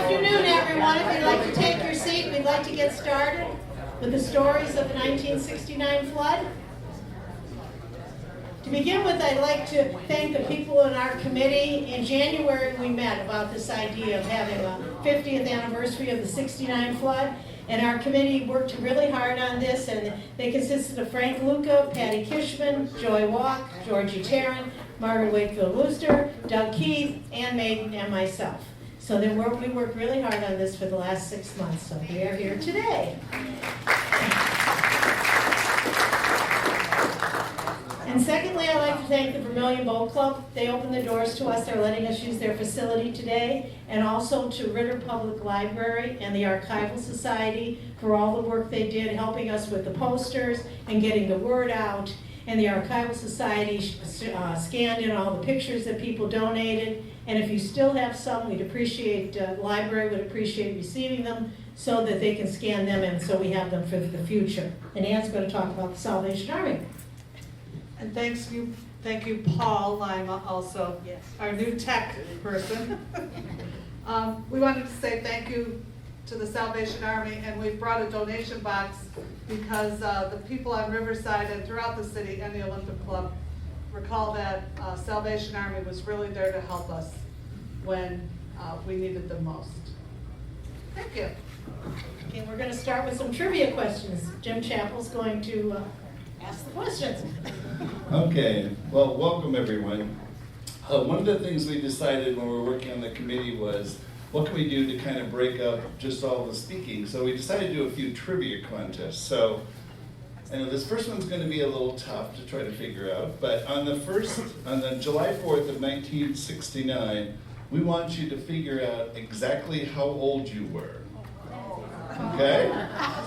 afternoon, everyone. If you'd like to take your seat, we'd like to get started with the stories of the 1969 flood. To begin with, I'd like to thank the people in our committee. In January, we met about this idea of having a 50th anniversary of the 69 flood, and our committee worked really hard on this, and they consisted of Frank Luca, Patty Kishman, Joy Walk, Georgie Tarrant, Margaret Wakefield-Wooster, Doug Keith, Ann Maiden, and myself. So we worked really hard on this for the last 6 months, so we are here today. And secondly, I'd like to thank the Vermilion Boat Club. They opened the doors to us. They're letting us use their facility today, and also to Ritter Public Library and the Archival Society for all the work they did, helping us with the posters and getting the word out. And the Archival Society scanned in all the pictures that people donated. And if you still have some, we'd appreciate, the library would appreciate receiving them so that they can scan them in so we have them for the future. And Ann's going to talk about the Salvation Army. And thank you, Paul Lima, also, yes, our new tech person. We wanted to say thank you to the Salvation Army, and we've brought a donation box because the people on Riverside and throughout the city and the Olympic Club recall that Salvation Army was really there to help us when we needed them most. Thank you. Okay, we're going to start with some trivia questions. Jim Chappell's going to ask the questions. Okay, well, welcome everyone. One of the things we decided when we were working on the committee was, what can we do to kind of break up just all the speaking? So we decided to do a few trivia contests. So I know this first one's going to be a little tough to try to figure out, but on the July 4th of 1969, we want you to figure out exactly how old you were. Okay?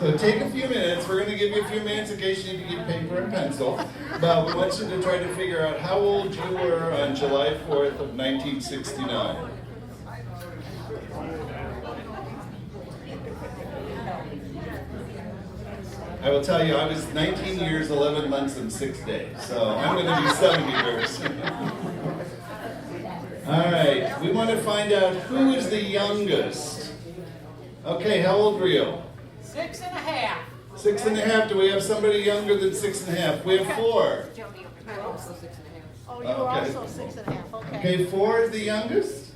So take a few minutes. We're going to give you a few minutes in case you need to get paper and pencil. But we want you to try to figure out how old you were on July 4th of 1969. I will tell you, I was 19 years, 11 months, and 6 days. So I'm going to be 70 years. All right. We want to find out who is the youngest. Okay, how old were you? 6 and a half. 6 and a half. Do we have somebody younger than 6 and a half? We have 4. I'm also 6 and a half. Oh, you're Okay. also 6 and a half. Okay. Okay, 4 is the youngest.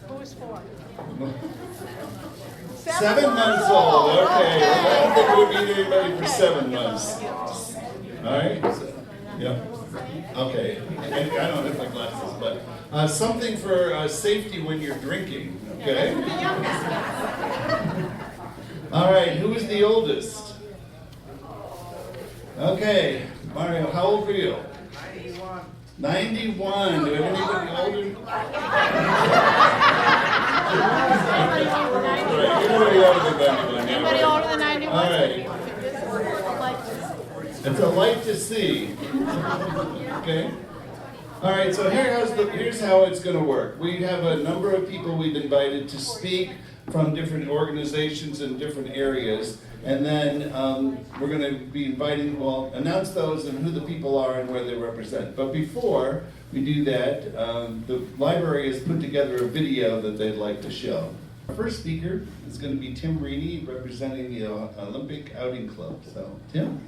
Who is 4? 7 months old. Okay. Well, I don't think we would meet anybody for 7 months. All right. So, yeah. Okay. I don't have my glasses, but something for safety when you're drinking. Okay. All right. Who is the oldest? Okay. Mario, how old are you? 91. 91. Do we have anybody older? Anybody older than 91? All right. It's a light to see. Okay. All right. So here's how it's going to work. We have a number of people we've invited to speak from different organizations in different areas, and then we're going to be announce those and who the people are and where they represent. But before we do that, the library has put together a video that they'd like to show. Our first speaker is going to be Tim Rainey, representing the Olympic Outing Club. So, Tim?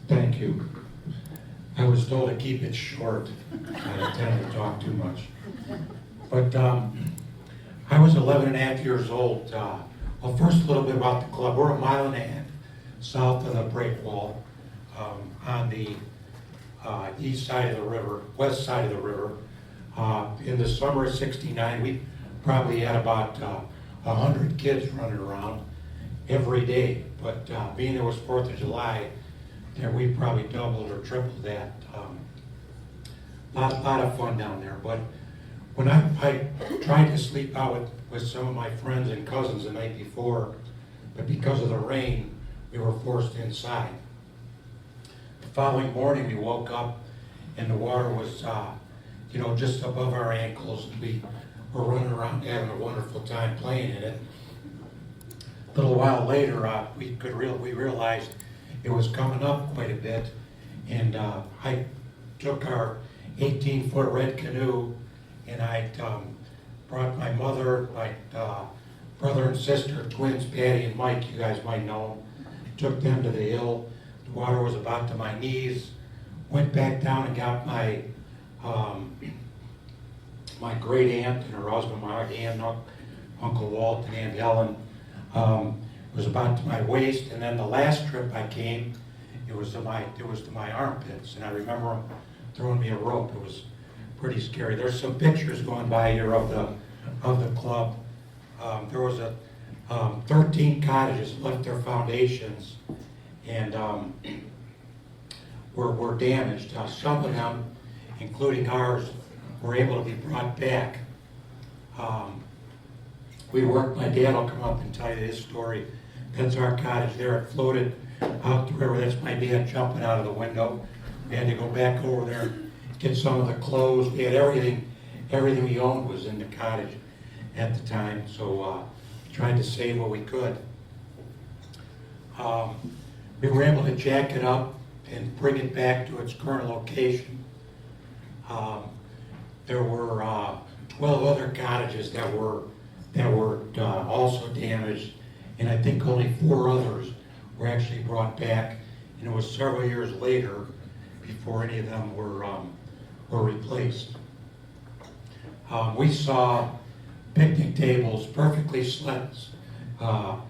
Thank you. I was told to keep it short. I tend to talk too much. But I was 11 and a half years old. Well, first a little bit about the club. We're a mile and a half south of the break wall on the east side of the river, west side of the river. In the summer of '69, we probably had about 100 kids running around every day. But being it was 4th of July, there we probably doubled or tripled that. Lot of fun down there. But when I tried to sleep out with some of my friends and cousins the night before, but because of the rain, we were forced inside. The following morning, we woke up and the water was, just above our ankles, and we were running around having a wonderful time playing in it. a little while later, we realized it was coming up quite a bit, and I took our 18-foot red canoe, and I brought my mother, my brother and sister, twins, Patty and Mike, you guys might know them, took them to the hill. The water was about to my knees. Went back down and got my my great aunt and her husband, my aunt, Uncle Walt and Aunt Helen. It was about to my waist, and then the last trip I came, it was to my armpits, and I remember them throwing me a rope. It was pretty scary. There's some pictures going by here of the club. There was 13 cottages left their foundations, and were damaged. Some of them, including ours, were able to be brought back. My dad will come up and tell you his story. That's our cottage there. It floated out the river. That's my dad jumping out of the window. We had to go back over there and get some of the clothes. We had everything we owned was in the cottage at the time, so tried to save what we could. We were able to jack it up and bring it back to its current location. There were 12 other cottages that were also damaged, and I think only 4 others were actually brought back, and it was several years later before any of them were replaced. We saw picnic tables perfectly set up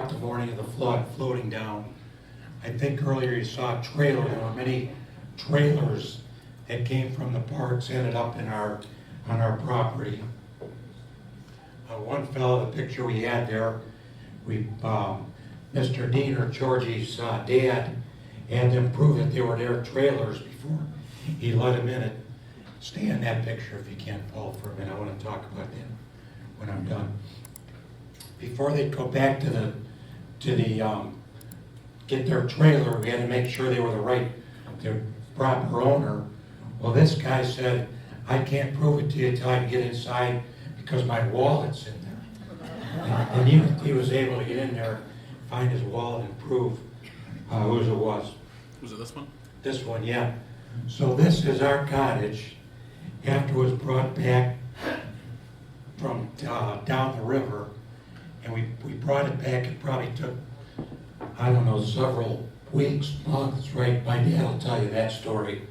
the morning of the flood, floating down. I think earlier you saw a trailer. There were many trailers that came from the parks, ended up on our property. One fellow, the picture we had there, Mr. Dean or Georgie's dad had them prove that they were their trailers before he let them in it. Stay in that picture if you can't fall for a minute. I want to talk about that when I'm done. Before they'd go back to the get their trailer, we had to make sure they were their proper owner. Well, this guy said, I can't prove it to you until I can get inside because my wallet's in there. And he was able to get in there, find his wallet and prove whose it was. Was it this one? This one, yeah. So this is our cottage after it was brought back from down the river. And we brought it back. It probably took, I don't know, several weeks, months, right? My dad will tell you that story.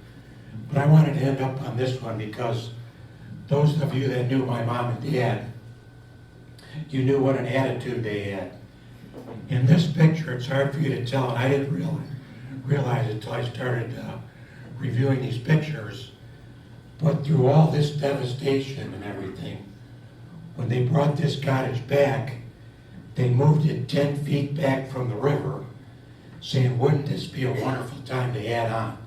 But I wanted to end up on this one because those of you that knew my mom and dad, you knew what an attitude they had. In this picture, it's hard for you to tell, and I didn't realize it until I started reviewing these pictures. But through all this devastation and everything, when they brought this cottage back, they moved it 10 feet back from the river, saying, wouldn't this be a wonderful time to add on?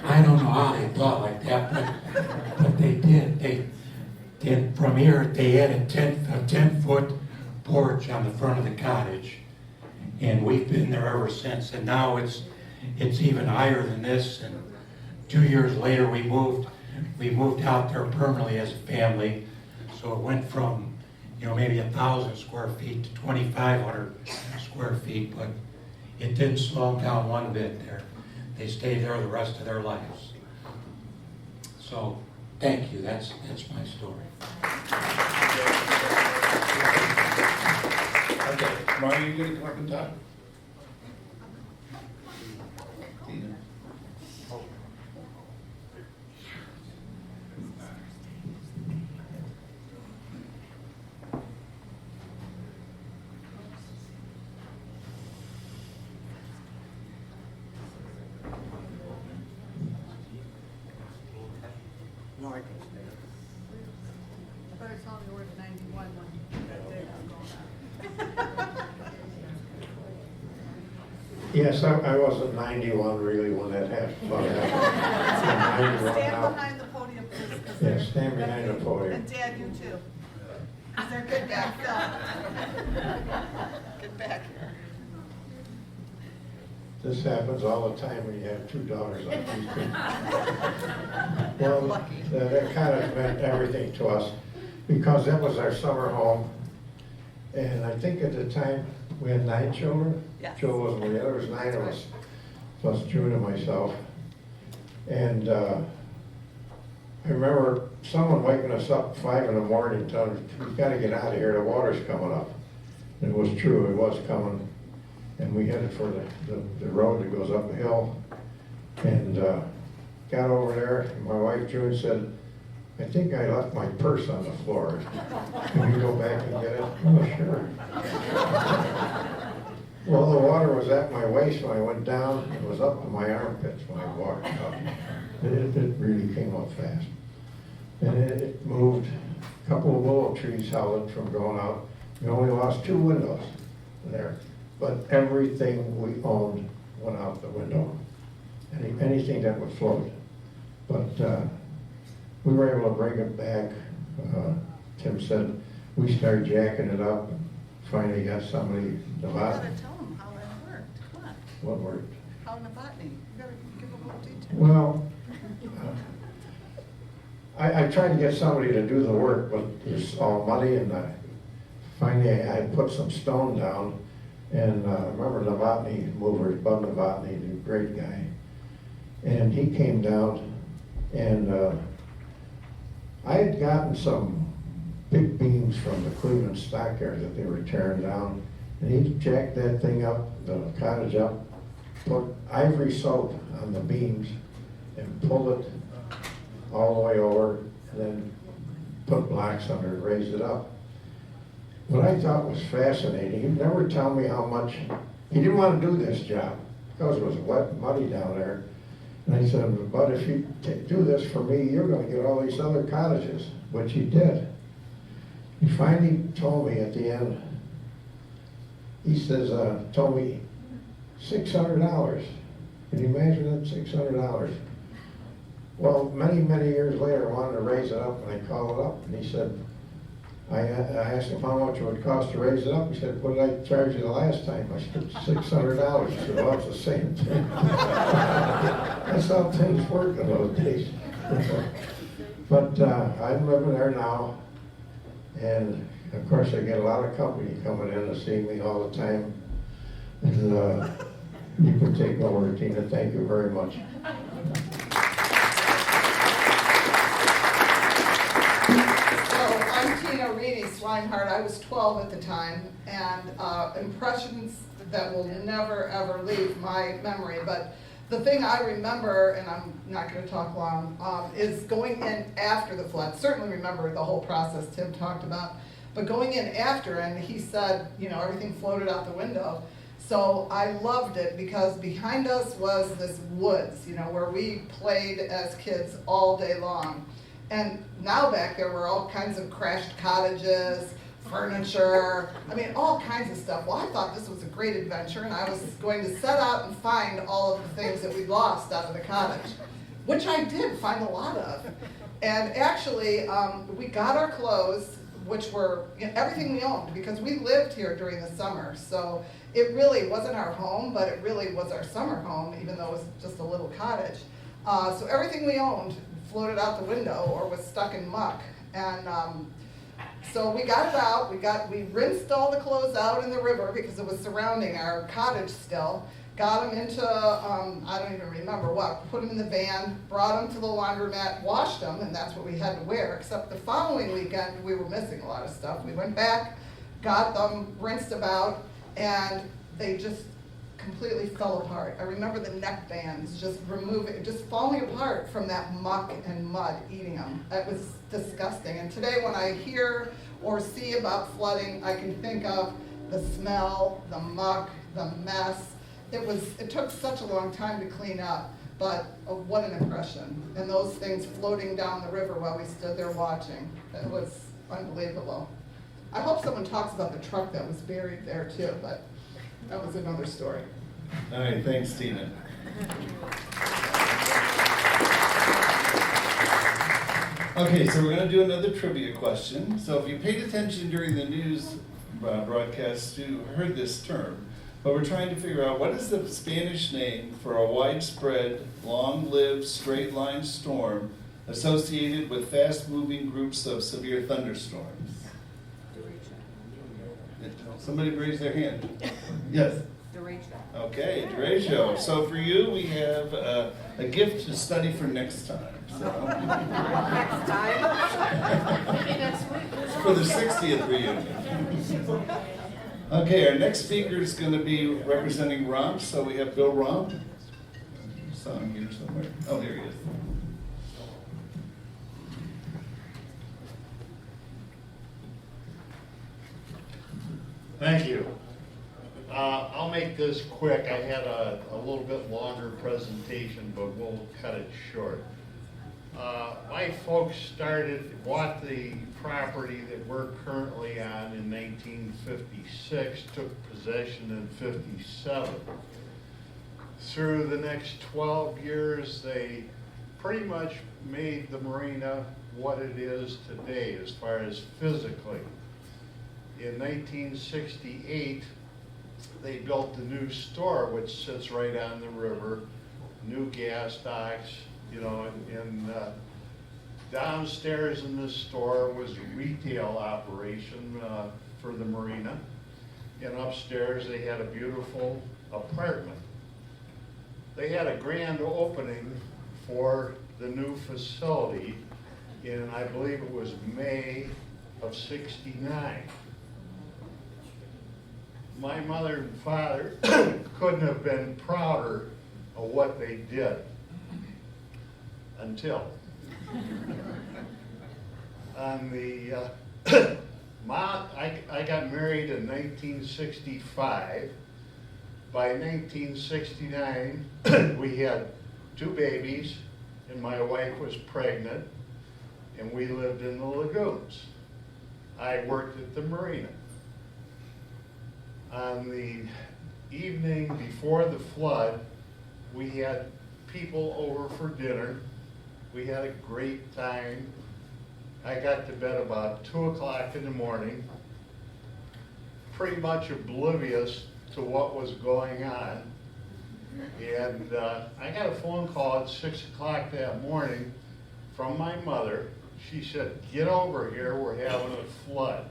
I don't know how they thought like that, but they did. And from here, they added a 10-foot porch on the front of the cottage. And we've been there ever since. And now it's even higher than this. And 2 years later, we moved out there permanently as a family. So it went from, maybe 1,000 square feet to 2,500 square feet, but it didn't slow them down one bit there. They stayed there the rest of their lives. So, thank you. That's my story. Okay, Marty, you gonna come up and talk? Tina. I better tell you we're 91 when that day was going on. Yes, I wasn't 91 really when that happened. I'm 91 Stand now. behind the podium, please. 'cause Yeah, they're- stand behind the podium. And Dad, you too. 'Cause they're good back there. Get back here. This happens all the time when you have 2 daughters like these two. Well, that kind of meant everything to us. because that was our summer home. And I think at the time, we had 9 children. Yes. Joe wasn't with, there was 9 of us, plus June and myself. And I remember someone waking us up at 5 in the morning, telling us, "We've got to get out of here, the water's coming up." And it was true, it was coming. And we headed for the road that goes up a hill. And got over there, and my wife June said, "I think I left my purse on the floor. Can you go back and get it?" "Oh, sure." Well, the water was at my waist when I went down. It was up to my armpits when I walked up. It really came up fast. And it moved. A couple of willow trees held it from going out. We only lost 2 windows there. But everything we owned went out the window. Anything that would float. But we were able to bring it back. Tim said we started jacking it up. And finally got somebody. You gotta tell them how that worked, come on. What worked? How in the botany, you gotta give a little detail. Well, I tried to get somebody to do the work, but it was all muddy, and finally I put some stone down, and I remember Novotny movers, Bud Novotny, the great guy, and he came down, and I had gotten some big beams from the Cleveland stockyards that they were tearing down, and he jacked that thing up, the cottage up, put ivory soap on the beams, and pulled it all the way over, and then put blocks under it, raised it up. What I thought was fascinating, he'd never tell me how much, he didn't want to do this job, because it was wet and muddy down there. And I said, "But if you do this for me, you're going to get all these other cottages," which he did. He finally told me at the end, he says, told me $600. Can you imagine that, $600? Well, many, many years later, I wanted to raise it up, and I called it up, and he said, I asked him how much it would cost to raise it up. He said, "What did I charge you the last time?" I said, $600. He said, "Well, it's the same thing." That's how things worked in those days. But I'm living there now, and of course I get a lot of company coming in to see me all the time. And you can take over, Tina. Thank you very much. Rainey Swinehart. I was 12 at the time, and impressions that will never ever leave my memory. But the thing I remember, and I'm not going to talk long, is going in after the flood. Certainly remember the whole process Tim talked about, but going in after, and he said, you know, everything floated out the window. So I loved it because behind us was this woods, you know, where we played as kids all day long. And now back there were all kinds of crashed cottages, furniture, I mean, all kinds of stuff. Well, I thought this was a great adventure, and I was going to set out and find all of the things that we lost out of the cottage, which I did find a lot of. And actually, we got our clothes, which were, you know, everything we owned, because we lived here during the summer. So it really wasn't our home, but it really was our summer home, even though it was just a little cottage. So everything we owned floated out the window or was stuck in muck. And so we got it out, we rinsed all the clothes out in the river because it was surrounding our cottage still, got them into, I don't even remember what, put them in the van, brought them to the laundromat, washed them, and that's what we had to wear, except the following weekend we were missing a lot of stuff. We went back, got them rinsed about, and they just completely fell apart. I remember the neck bands just falling apart from that muck and mud eating them. It was disgusting. And today when I hear or see about flooding, I can think of the smell, the muck, the mess. It took such a long time to clean up, but what an impression. And those things floating down the river while we stood there watching. It was unbelievable. I hope someone talks about the truck that was buried there too, but that was another story. All right, thanks, Tina. Okay, so we're going to do another trivia question. So if you paid attention during the news broadcast, you heard this term. But we're trying to figure out what is the Spanish name for a widespread, long-lived, straight-line storm associated with fast-moving groups of severe thunderstorms. Somebody raise their hand. Yes. Okay, derecho. So for you, we have a gift to study for next time. So. Next time? Maybe next week. For the 60th reunion. Okay, our next speaker is going to be representing Romp. So we have Bill Romp. I saw him here somewhere. Oh, here he is. Thank you. I'll make this quick. I had a little bit longer presentation, but we'll cut it short. My folks bought the property that we're currently on in 1956, took possession in 57. Through the next 12 years, they pretty much made the marina what it is today as far as physically. In 1968, they built the new store, which sits right on the river, new gas docks, you know, and downstairs in this store was a retail operation for the marina. And upstairs, they had a beautiful apartment. They had a grand opening for the new facility in, I believe it was May of '69. My mother and father couldn't have been prouder of what they did until on the I got married in 1965. By 1969, we had 2 babies, and my wife was pregnant, and we lived in the lagoons. I worked at the marina. On the evening before the flood, we had people over for dinner. We had a great time. I got to bed about 2 o'clock in the morning, pretty much oblivious to what was going on. And I got a phone call at 6 o'clock that morning from my mother. She said, "Get over here, we're having a flood."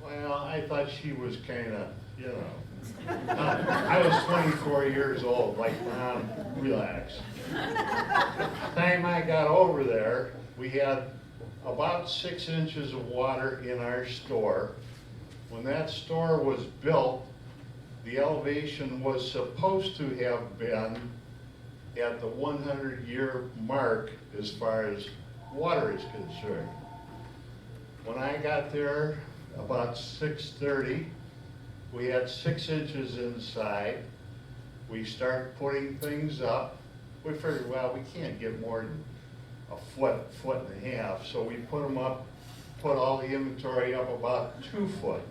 Well, I thought she was kind of, you know, I was 24 years old, like, Mom, relax. Time I got over there, we had about 6 inches of water in our store. When that store was built, the elevation was supposed to have been at the 100-year mark as far as water is concerned. When I got there, about 6:30, we had 6 inches inside. We started putting things up. We figured, well, we can't get more than a foot and a half, so we put them up, put all the inventory up about 2 foot.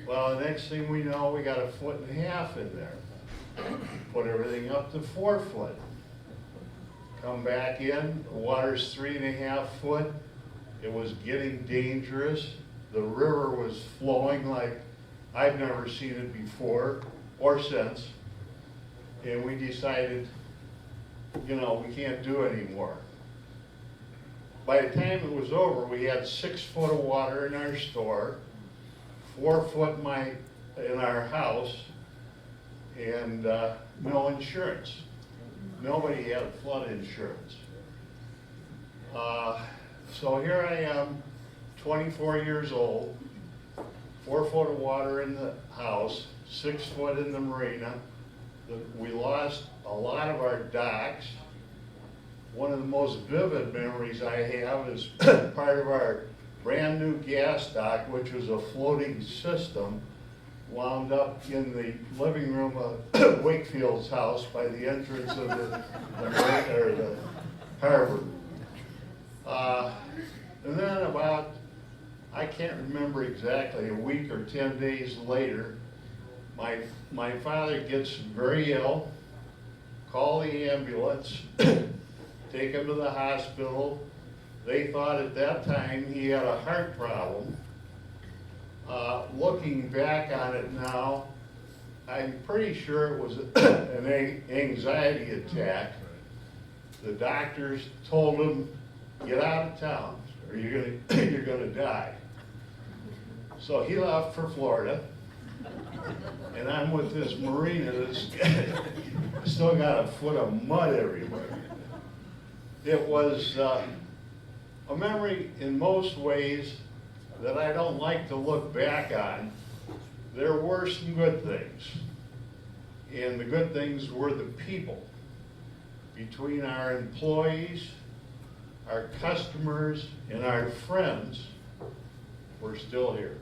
Well, the next thing we know, we got a 1.5 foot in there. Put everything up to 4 foot. Come back in, the water's 3.5 foot. It was getting dangerous. The river was flowing like I've never seen it before or since. And we decided, you know, we can't do it anymore. By the time it was over, we had 6 foot of water in our store, 4 foot in our house, and no insurance. Nobody had flood insurance. So here I am, 24 years old, 4 foot of water in the house, 6 foot in the marina. We lost a lot of our docks. One of the most vivid memories I have is part of our brand new gas dock, which was a floating system, wound up in the living room of Wakefield's house by the entrance of the marina, or the harbor. And then about, I can't remember exactly, a week or 10 days later, my father gets very ill. Call the ambulance, take him to the hospital. They thought at that time he had a heart problem. Looking back on it now, I'm pretty sure it was an anxiety attack. The doctors told him, get out of town or you're gonna die. So he left for Florida, and I'm with this Marina that's still got a foot of mud everywhere. It was a memory in most ways that I don't like to look back on. There were some good things, and the good things were the people. Between our employees, our customers, and our friends, we're still here.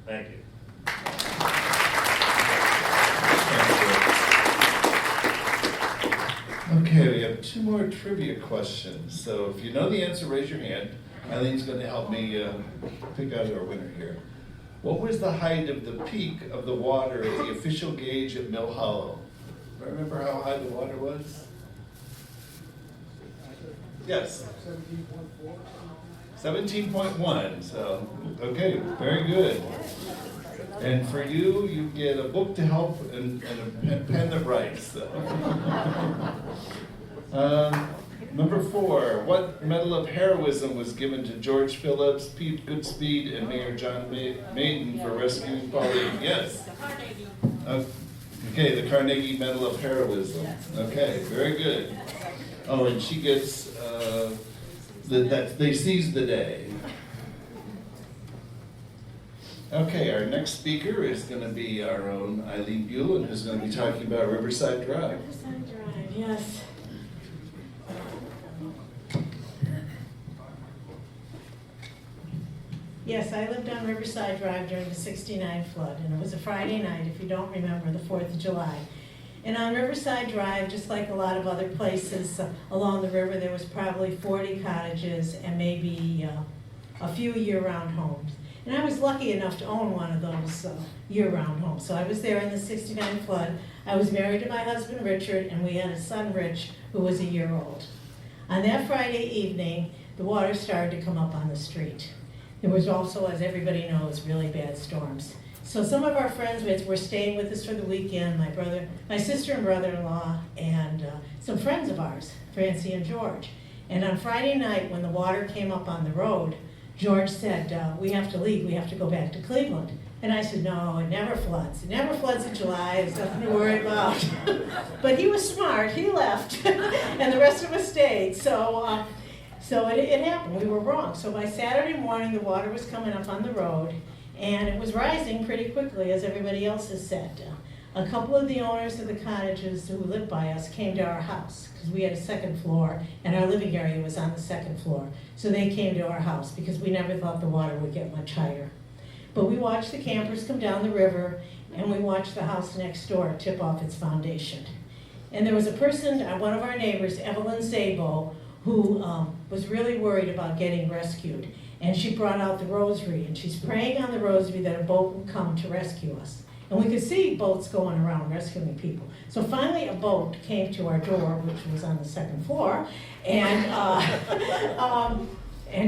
Thank you. Okay, we have two more trivia questions. So if you know the answer, raise your hand. Eileen's going to help me pick out our winner here. What was the height of the peak of the water at the official gauge at Mill Hollow? Remember how high the water was? Yes. 17.1, so, okay, very good. And for you, you get a book to help and a pen that writes. So. Number 4, what medal of heroism was given to George Phillips, Pete Goodspeed, and Mayor John Maiden for rescuing Pauline? Yes. Okay, the Carnegie Medal of Heroism. Okay, very good. Oh, and she gets they seized the day. Okay, our next speaker is going to be our own Eileen Buellen, who's going to be talking about Riverside Drive. Riverside Drive, yes. Yes, I lived on Riverside Drive during the '69 flood, and it was a Friday night, if you don't remember, the 4th of July. And on Riverside Drive, just like a lot of other places along the river, there was probably 40 cottages and maybe a few year-round homes. And I was lucky enough to own one of those year-round homes. So I was there in the '69 flood. I was married to my husband, Richard, and we had a son, Rich, who was a year old. On that Friday evening, the water started to come up on the street. There was also, as everybody knows, really bad storms. So some of our friends were staying with us for the weekend, my sister and brother-in-law, and some friends of ours, Francie and George. And on Friday night, when the water came up on the road, George said, we have to leave, we have to go back to Cleveland. And I said, no, it never floods. It never floods in July, there's nothing to worry about. But he was smart, he left, and the rest of us stayed. So it happened, we were wrong. So by Saturday morning, the water was coming up on the road, and it was rising pretty quickly, as everybody else has said. A couple of the owners of the cottages who lived by us came to our house, because we had a second floor, and our living area was on the second floor. So they came to our house, because we never thought the water would get much higher. But we watched the campers come down the river, and we watched the house next door tip off its foundation. And there was a person, one of our neighbors, Evelyn Szabo, who was really worried about getting rescued. And she brought out the rosary, and she's praying on the rosary that a boat will come to rescue us. And we could see boats going around rescuing people. So finally a boat came to our door, which was on the second floor, and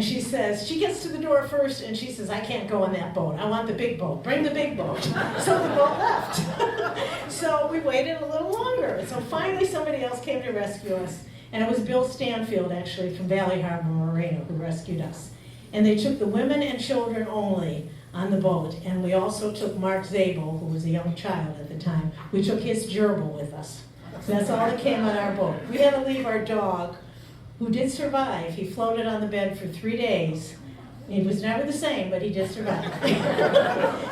she says, she gets to the door first, and she says, I can't go on that boat. I want the big boat. Bring the big boat. So the boat left. So we waited a little longer. So finally somebody else came to rescue us, and it was Bill Stanfield, actually, from Valley Harbor, Marina, who rescued us. And they took the women and children only on the boat, and we also took Mark Zabel, who was a young child at the time. We took his gerbil with us. So that's all that came on our boat. We had to leave our dog, who did survive. He floated on the bed for 3 days. He was never the same, but he did survive.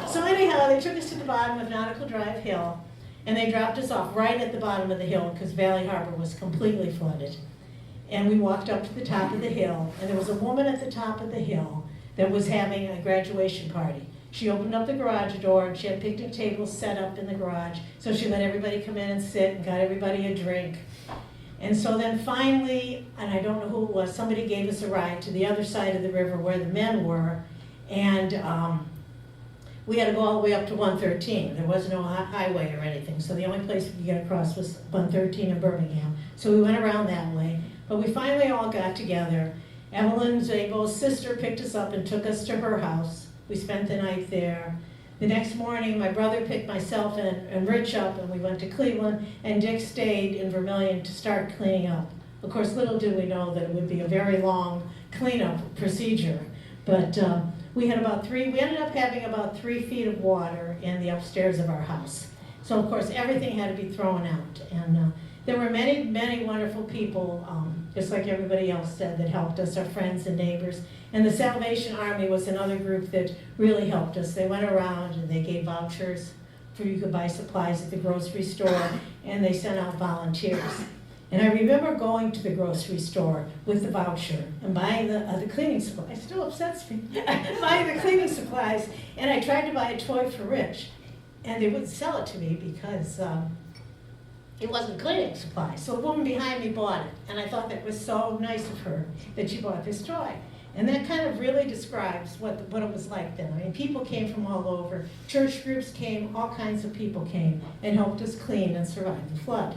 So anyhow, they took us to the bottom of Nautical Drive Hill, and they dropped us off right at the bottom of the hill, because Valley Harbor was completely flooded. And we walked up to the top of the hill, and there was a woman at the top of the hill that was having a graduation party. She opened up the garage door, and she had picnic tables set up in the garage, so she let everybody come in and sit and got everybody a drink. And so then finally, and I don't know who it was, somebody gave us a ride to the other side of the river where the men were, and we had to go all the way up to 113. There was no highway or anything, so the only place we could get across was 113 in Birmingham. So we went around that way. But we finally all got together. Evelyn Zabel's sister picked us up and took us to her house. We spent the night there. The next morning, my brother picked myself and Rich up, and we went to Cleveland, and Dick stayed in Vermilion to start cleaning up Of course, little did we know that it would be a very long cleanup procedure. But we ended up having about 3 feet of water in the upstairs of our house. So of course, everything had to be thrown out. And there were many, many wonderful people, just like everybody else said, that helped us, our friends and neighbors. And the Salvation Army was another group that really helped us. They went around and they gave vouchers for you could buy supplies at the grocery store, and they sent out volunteers. And I remember going to the grocery store with the voucher and buying the cleaning supplies. It still upsets me. Buying the cleaning supplies, and I tried to buy a toy for Rich, and they wouldn't sell it to me because it wasn't cleaning supplies. So the woman behind me bought it, and I thought that was so nice of her that she bought this toy. And that kind of really describes what it was like then. I mean, people came from all over. Church groups came, all kinds of people came and helped us clean and survive the flood.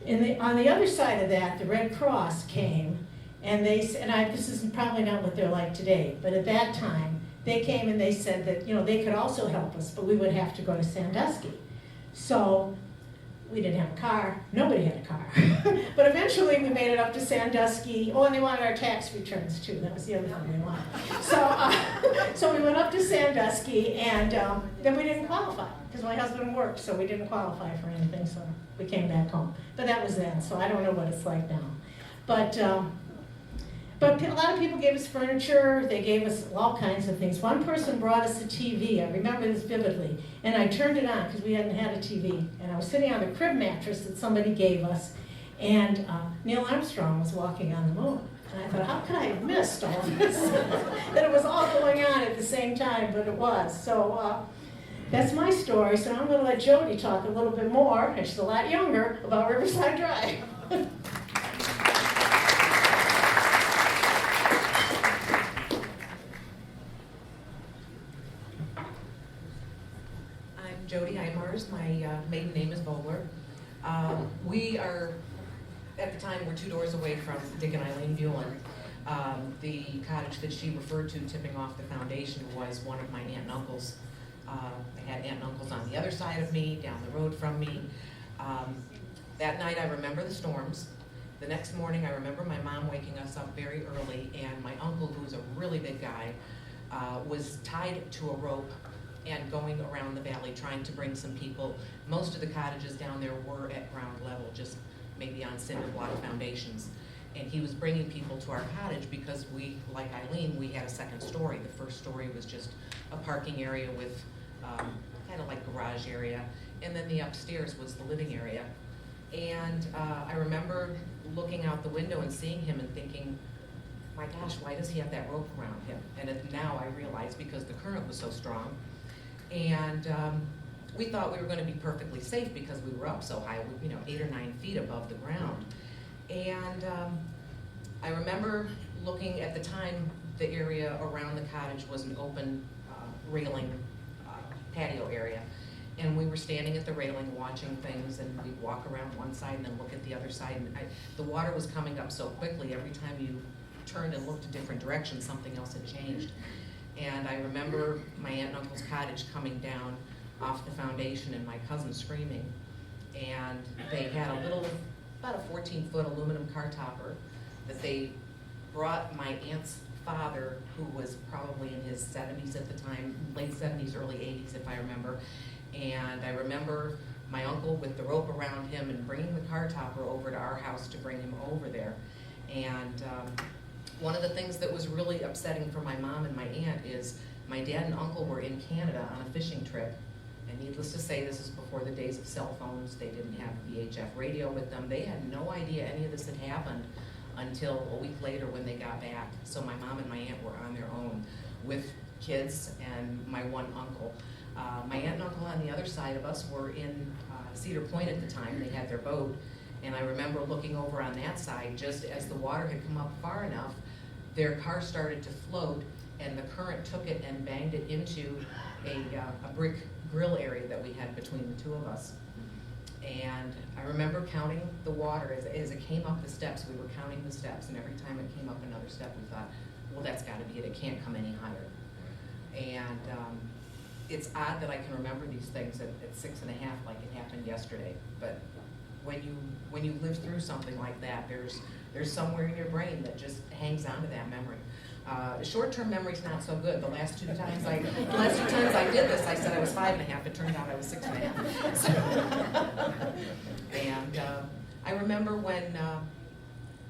On the other side of that, the Red Cross came, and this is probably not what they're like today, but at that time, they came and they said that, they could also help us, but we would have to go to Sandusky. So we didn't have a car. Nobody had a car. But eventually we made it up to Sandusky. Oh, and they wanted our tax returns too. That was the other thing they wanted. So we went up to Sandusky, and then we didn't qualify because my husband worked, so we didn't qualify for anything, so we came back home. But that was then, so I don't know what it's like now. But a lot of people gave us furniture. They gave us all kinds of things. One person brought us a TV. I remember this vividly. And I turned it on because we hadn't had a TV. And I was sitting on the crib mattress that somebody gave us. And Neil Armstrong was walking on the moon. And I thought, how could I have missed all this? That it was all going on at the same time, but it was. So that's my story. So I'm going to let Jody talk a little bit more, and she's a lot younger, about Riverside Drive. Jody Eimers. My maiden name is Vogler. We are, at the time, we're 2 doors away from Dick and Eileen Buellin. The cottage that she referred to tipping off the foundation was one of my aunt and uncles. I had aunt and uncles on the other side of me, down the road from me. That night I remember the storms. The next morning I remember my mom waking us up very early, and my uncle, who was a really big guy, was tied to a rope and going around the valley trying to bring some people. Most of the cottages down there were at ground level, just maybe on cinder block foundations. And he was bringing people to our cottage because we, like Eileen, we had a second story. The first story was just a parking area with kind of like garage area. And then the upstairs was the living area. And I remember looking out the window and seeing him and thinking, my gosh, why does he have that rope around him? And now I realize because the current was so strong. And we thought we were going to be perfectly safe because we were up so high, 8 or 9 feet above the ground. And I remember looking at the time, the area around the cottage was an open railing patio area. And we were standing at the railing watching things, and we'd walk around one side and then look at the other side. And the water was coming up so quickly, every time you turned and looked a different direction, something else had changed. And I remember my aunt and uncle's cottage coming down off the foundation and my cousin screaming. And they had about a 14-foot aluminum car topper that they brought my aunt's father, who was probably in his 70s at the time, late 70s, early 80s if I remember. And I remember my uncle with the rope around him and bringing the car topper over to our house to bring him over there. And one of the things that was really upsetting for my mom and my aunt is my dad and uncle were in Canada on a fishing trip. And needless to say, this is before the days of cell phones. They didn't have VHF radio with them. They had no idea any of this had happened until a week later when they got back. So my mom and my aunt were on their own with kids and my one uncle. My aunt and uncle on the other side of us were in Cedar Point at the time. They had their boat. And I remember looking over on that side, just as the water had come up far enough, their car started to float, and the current took it and banged it into a brick grill area that we had between the two of us. And I remember counting the water as it came up the steps. We were counting the steps, and every time it came up another step, we thought, well, that's got to be it. It can't come any higher. And it's odd that I can remember these things at 6 1/2 like it happened yesterday, but when you live through something like that, there's somewhere in your brain that just hangs on to that memory. Short-term memory's not so good. The last two times I did this, I said I was 5.5. It turned out I was 6.5. So, and I remember when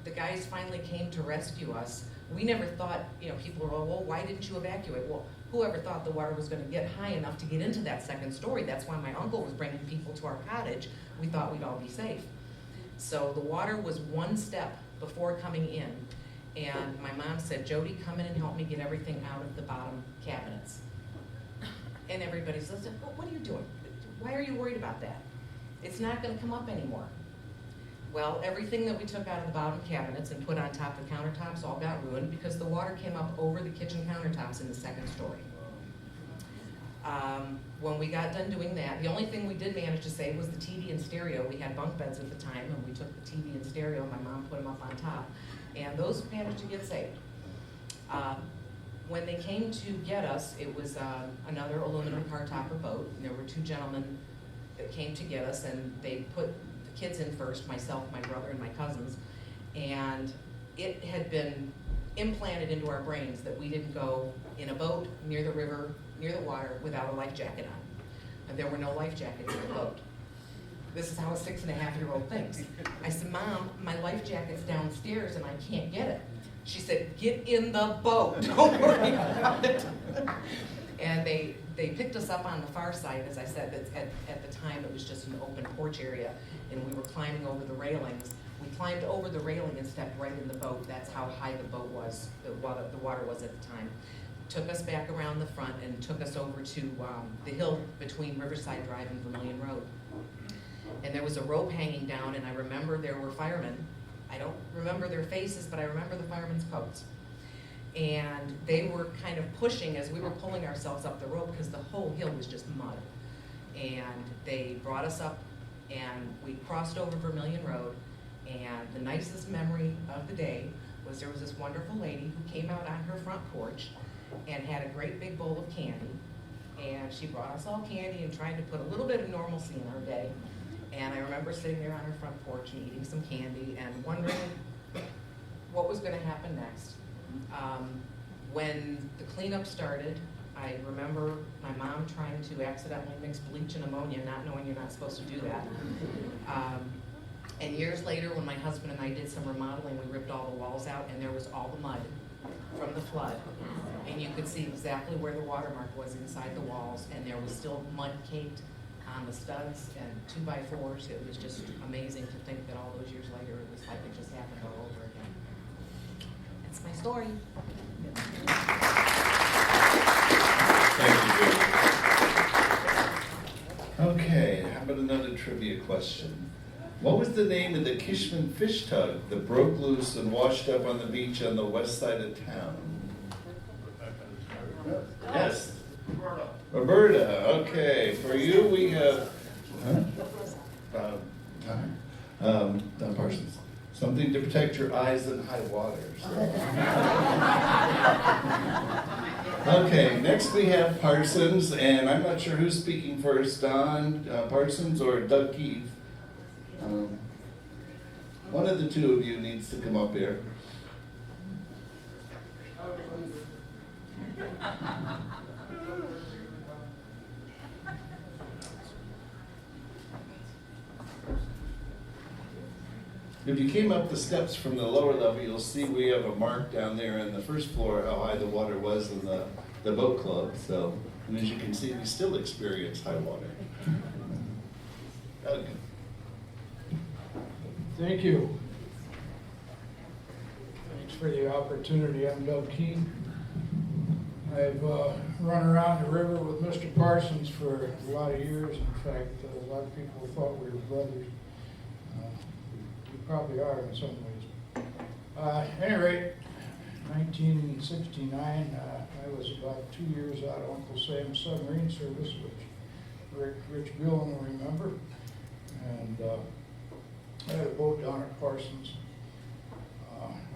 the guys finally came to rescue us. We never thought, people were, well, why didn't you evacuate? Well, whoever thought the water was going to get high enough to get into that second story? That's why my uncle was bringing people to our cottage. We thought we'd all be safe. So the water was one step before coming in. And my mom said, Jody, come in and help me get everything out of the bottom cabinets. And everybody's listening, well, what are you doing? Why are you worried about that? It's not going to come up anymore. Well, everything that we took out of the bottom cabinets and put on top of the countertops all got ruined because the water came up over the kitchen countertops in the second story. When we got done doing that, the only thing we did manage to save was the TV and stereo. We had bunk beds at the time, and we took the TV and stereo, and my mom put them up on top. And those managed to get saved. When they came to get us, it was another aluminum car topper boat. And there were two gentlemen that came to get us, and they put the kids in first, myself, my brother, and my cousins. And it had been implanted into our brains that we didn't go in a boat near the river, near the water, without a life jacket on. And there were no life jackets in the boat. This is how a 6.5-year-old thinks. I said, Mom, my life jacket's downstairs and I can't get it. She said, get in the boat, don't worry about it. And they picked us up on the far side, as I said, at the time it was just an open porch area, and we were climbing over the railings. We climbed over the railing and stepped right in the boat. That's how high the boat was, the water was at the time. Took us back around the front and took us over to the hill between Riverside Drive and Vermilion Road. And there was a rope hanging down, and I remember there were firemen. I don't remember their faces, but I remember the firemen's coats. And they were kind of pushing as we were pulling ourselves up the rope because the whole hill was just mud. And they brought us up, and we crossed over Vermilion Road, and the nicest memory of the day was there was this wonderful lady who came out on her front porch and had a great big bowl of candy. And she brought us all candy and tried to put a little bit of normalcy in our day. And I remember sitting there on her front porch and eating some candy and wondering what was going to happen next. When the cleanup started, I remember my mom trying to accidentally mix bleach and ammonia, not knowing you're not supposed to do that. And years later, when my husband and I did some remodeling, we ripped all the walls out, and there was all the mud from the flood. And you could see exactly where the watermark was inside the walls, and there was still mud caked on the studs and 2x4s. It was just amazing to think that all those years later, it was like it just happened all over again. That's my story. Thank you, Judy. Okay, how about another trivia question? What was the name of the Kishman fish tug that broke loose and washed up on the beach on the west side of town? Yes. Roberta. Okay, for you we have Don Parsons. Something to protect your eyes in high waters. Okay, next we have Parsons, and I'm not sure who's speaking first, Don Parsons or Doug Keith. One of the two of you needs to come up here. If you came up the steps from the lower level, you'll see we have a mark down there on the first floor how high the water was in the boat club. So, and as you can see, we still experience high water. Doug. Thank you. Thanks for the opportunity. I'm Doug Keith. I've run around the river with Mr. Parsons for a lot of years. In fact, a lot of people thought we were brothers. We probably are in some ways. At any rate, 1969, I was about 2 years out of Uncle Sam's submarine service, which Rich Gillen will remember. And I had a boat down at Parsons.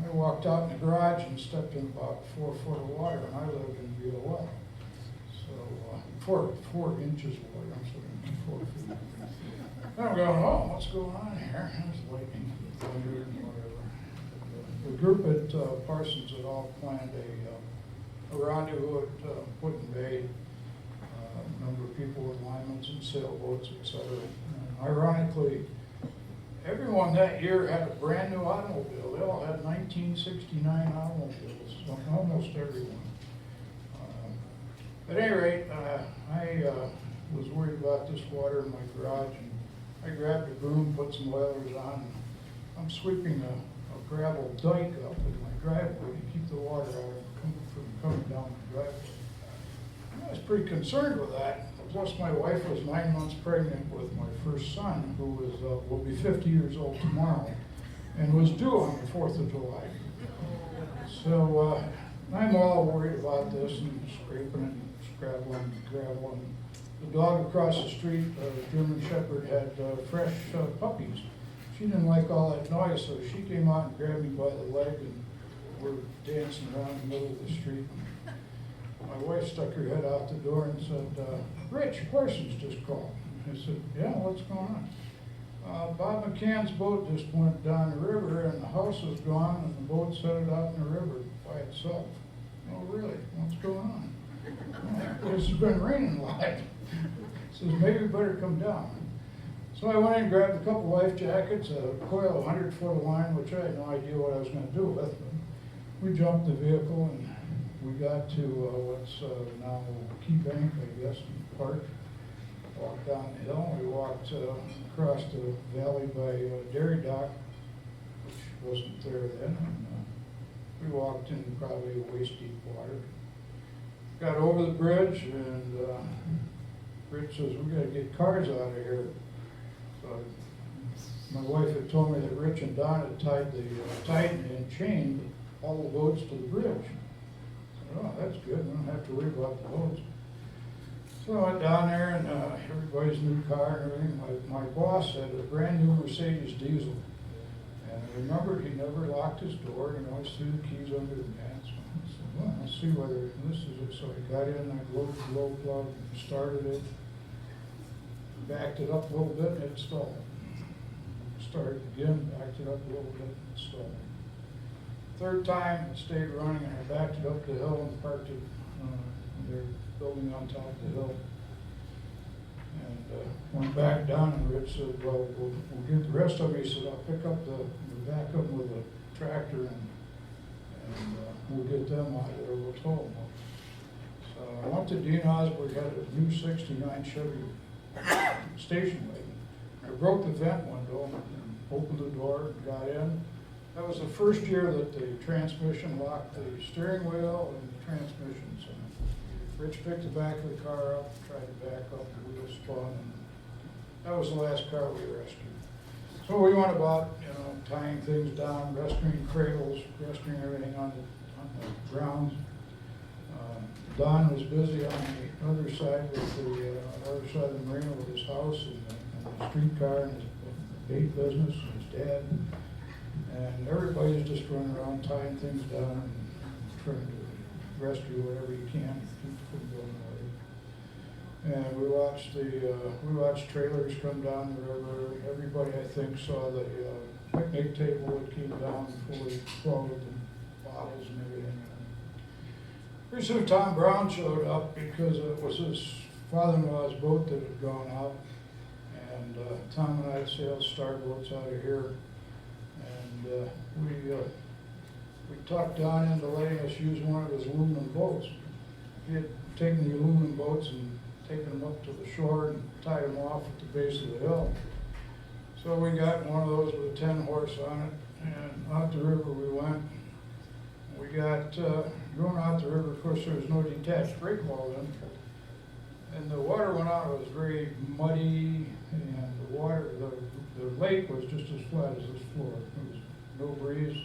I walked out in the garage and stepped in about 4 foot of water, and I lived in VOL. So 4 inches of water, I'm sorry, 4 feet. I'm going, oh, what's going on here? There's lightning, thunder, and whatever. The group at Parsons had all planned a rendezvous at Putin Bay. A number of people with linemen and sailboats, etc. And ironically, everyone that year had a brand new automobile. They all had 1969 automobiles, so almost everyone. At any rate, I was worried about this water in my garage, and I grabbed a broom, put some oilers on, and I'm sweeping a gravel dike up in my driveway to keep the water out from coming down the driveway. I was pretty concerned with that. Plus, my wife was 9 months pregnant with my first son, who will be 50 years old tomorrow, and was due on the 4th of July. So I'm all worried about this and scraping and scrabbling, graveling. The dog across the street, a German Shepherd, had fresh puppies. She didn't like all that noise, so she came out and grabbed me by the leg, and we're dancing around the middle of the street. My wife stuck her head out the door and said, Rich Parsons just called. I said, yeah, what's going on? Bob McCann's boat just went down the river, and the house was gone, and the boat set it out in the river by itself. Oh, really? What's going on? Oh, it's been raining a lot. Says, maybe we better come down. So I went in and grabbed a couple life jackets, a coil of 100-foot of line, which I had no idea what I was going to do with. We jumped the vehicle, and we got to what's now Key Bank, I guess, Park. Walked down the hill. We walked across the valley by Dairy Dock, which wasn't there then. And, we walked in probably waist-deep water. Got over the bridge, and Rich says, we got to get cars out of here. So my wife had told me that Rich and Don had tightened and chained all the boats to the bridge. Oh, that's good. We don't have to worry about the boats. So I went down there, and everybody's new car and everything. My boss had a brand new Mercedes diesel. And I remembered he never locked his door, and always threw the keys under the mat. So I said, well, I'll see whether this is it. So I got in, I loaded the low plug, started it, backed it up a little bit, and it stalled. Started again, backed it up a little bit, and it stalled. Third time, it stayed running, and I backed it up the hill and parked it. They're building on top of the hill. And went back down, and Rich said, well, we'll get the rest of it. He said, I'll pick up the back up with a tractor, and we'll get them out of there. We'll tow them up. So I went to Dean Osborne, had a new 69 Chevy station wagon. I broke the vent window and opened the door and got in. That was the first year that the transmission locked the steering wheel and the transmission. So Rich picked the back of the car up, tried to back up, the wheel spun, and that was the last car we rescued. So we went about, tying things down, rescuing cradles, rescuing everything on the ground. Don was busy on the other side with the other side of the Marina with his house and the streetcar and his bait business and his dad. And everybody's just running around tying things down and trying to rescue whatever you can to keep from going away. And we watched trailers come down the river. Everybody, I think, saw the picnic table that came down fully floated and bottles and everything. Pretty soon Tom Brown showed up because it was his father-in-law's boat that had gone out. And Tom and I sailed starboats out of here. And we talked Don into letting us use one of his aluminum boats. He had taken the aluminum boats and taken them up to the shore and tied them off at the base of the hill. So we got one of those with a 10-horse on it, and out the river we went. We got going out the river. Of course, there was no detached break wall then, and the water went out. It was very muddy, and the lake was just as flat as this floor. There was no breeze.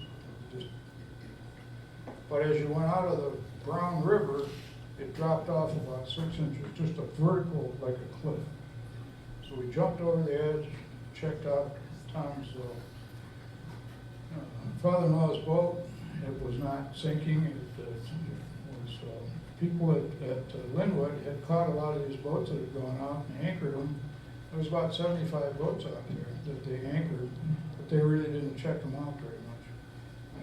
But as you went out of the Brown River, it dropped off about 6 inches, just a vertical, like a cliff. So we jumped over the edge, checked out Tom's father-in-law's boat. It was not sinking. It was people at Linwood had caught a lot of these boats that had gone out and anchored them there was about 75 boats out there that they anchored, but they really didn't check them out very much.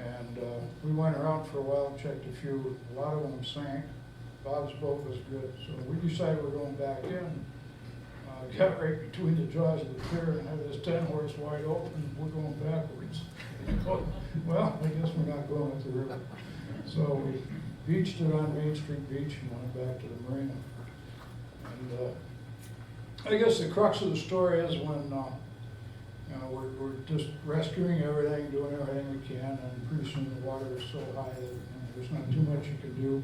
And we went around for a while, checked a few, a lot of them sank. Bob's boat was good, so we decided we're going back in. Got right between the jaws of the pier and had this 10-horse wide open, we're going backwards. Well, I guess we're not going up the river. So we beached it on Main Street Beach and went back to the Marina. And I guess the crux of the story is when you know, we're just rescuing everything, doing everything we can, and pretty soon the water is so high that there's not too much you can do.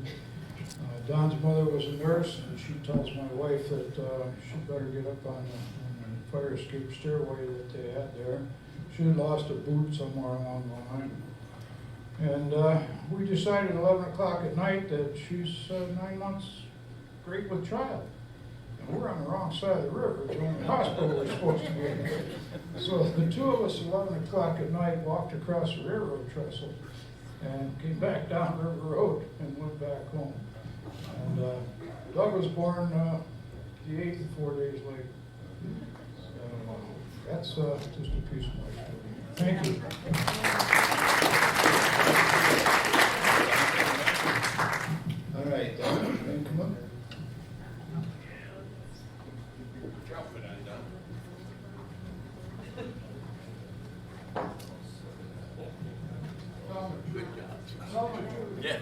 Don's mother was a nurse, and she tells my wife that she better get up on the fire escape stairway that they had there. She had lost a boot somewhere along the line. And we decided at 11 o'clock at night that she's 9 months great with child. And we're on the wrong side of the river, it's the only hospital we're supposed to be in. So the two of us, 11 o'clock at night, walked across the railroad trestle and came back down River Road and went back home. And Doug was born the 8th, 4 days later. That's just a piece of my story. Thank you. All right, Don, can you come up? Yeah.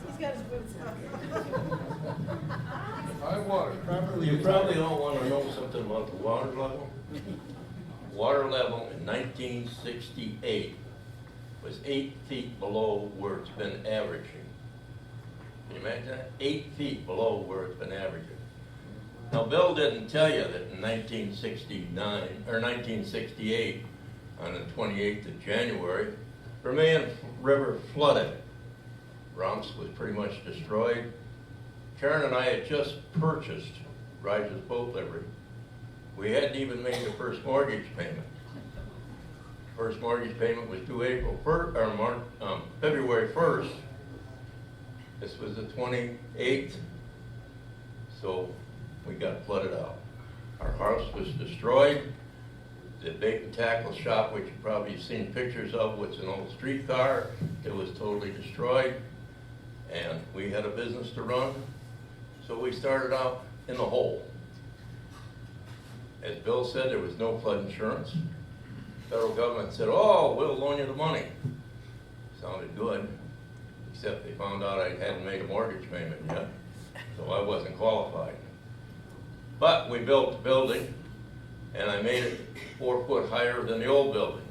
He's got his boots on. High water. You probably all want to know something about the water level. Water level in 1968 was 8 feet below where it's been averaging. Can you imagine that? 8 feet below where it's been averaging. Now, Bill didn't tell you that in 1969 or 1968, on the 28th of January, Vermilion River flooded. Rumps was pretty much destroyed. Karen and I had just purchased Riser's boat livery. We hadn't even made the first mortgage payment. First mortgage payment was due February 1st. This was the 28th, so we got flooded out. Our house was destroyed. The bait and tackle shop, which you probably have seen pictures of, was an old streetcar. It was totally destroyed, and we had a business to run, so we started out in the hole. As Bill said, there was no flood insurance. Federal government said, oh, we'll loan you the money. Sounded good, except they found out I hadn't made a mortgage payment yet, so I wasn't qualified. But we built the building, and I made it 4 foot higher than the old building.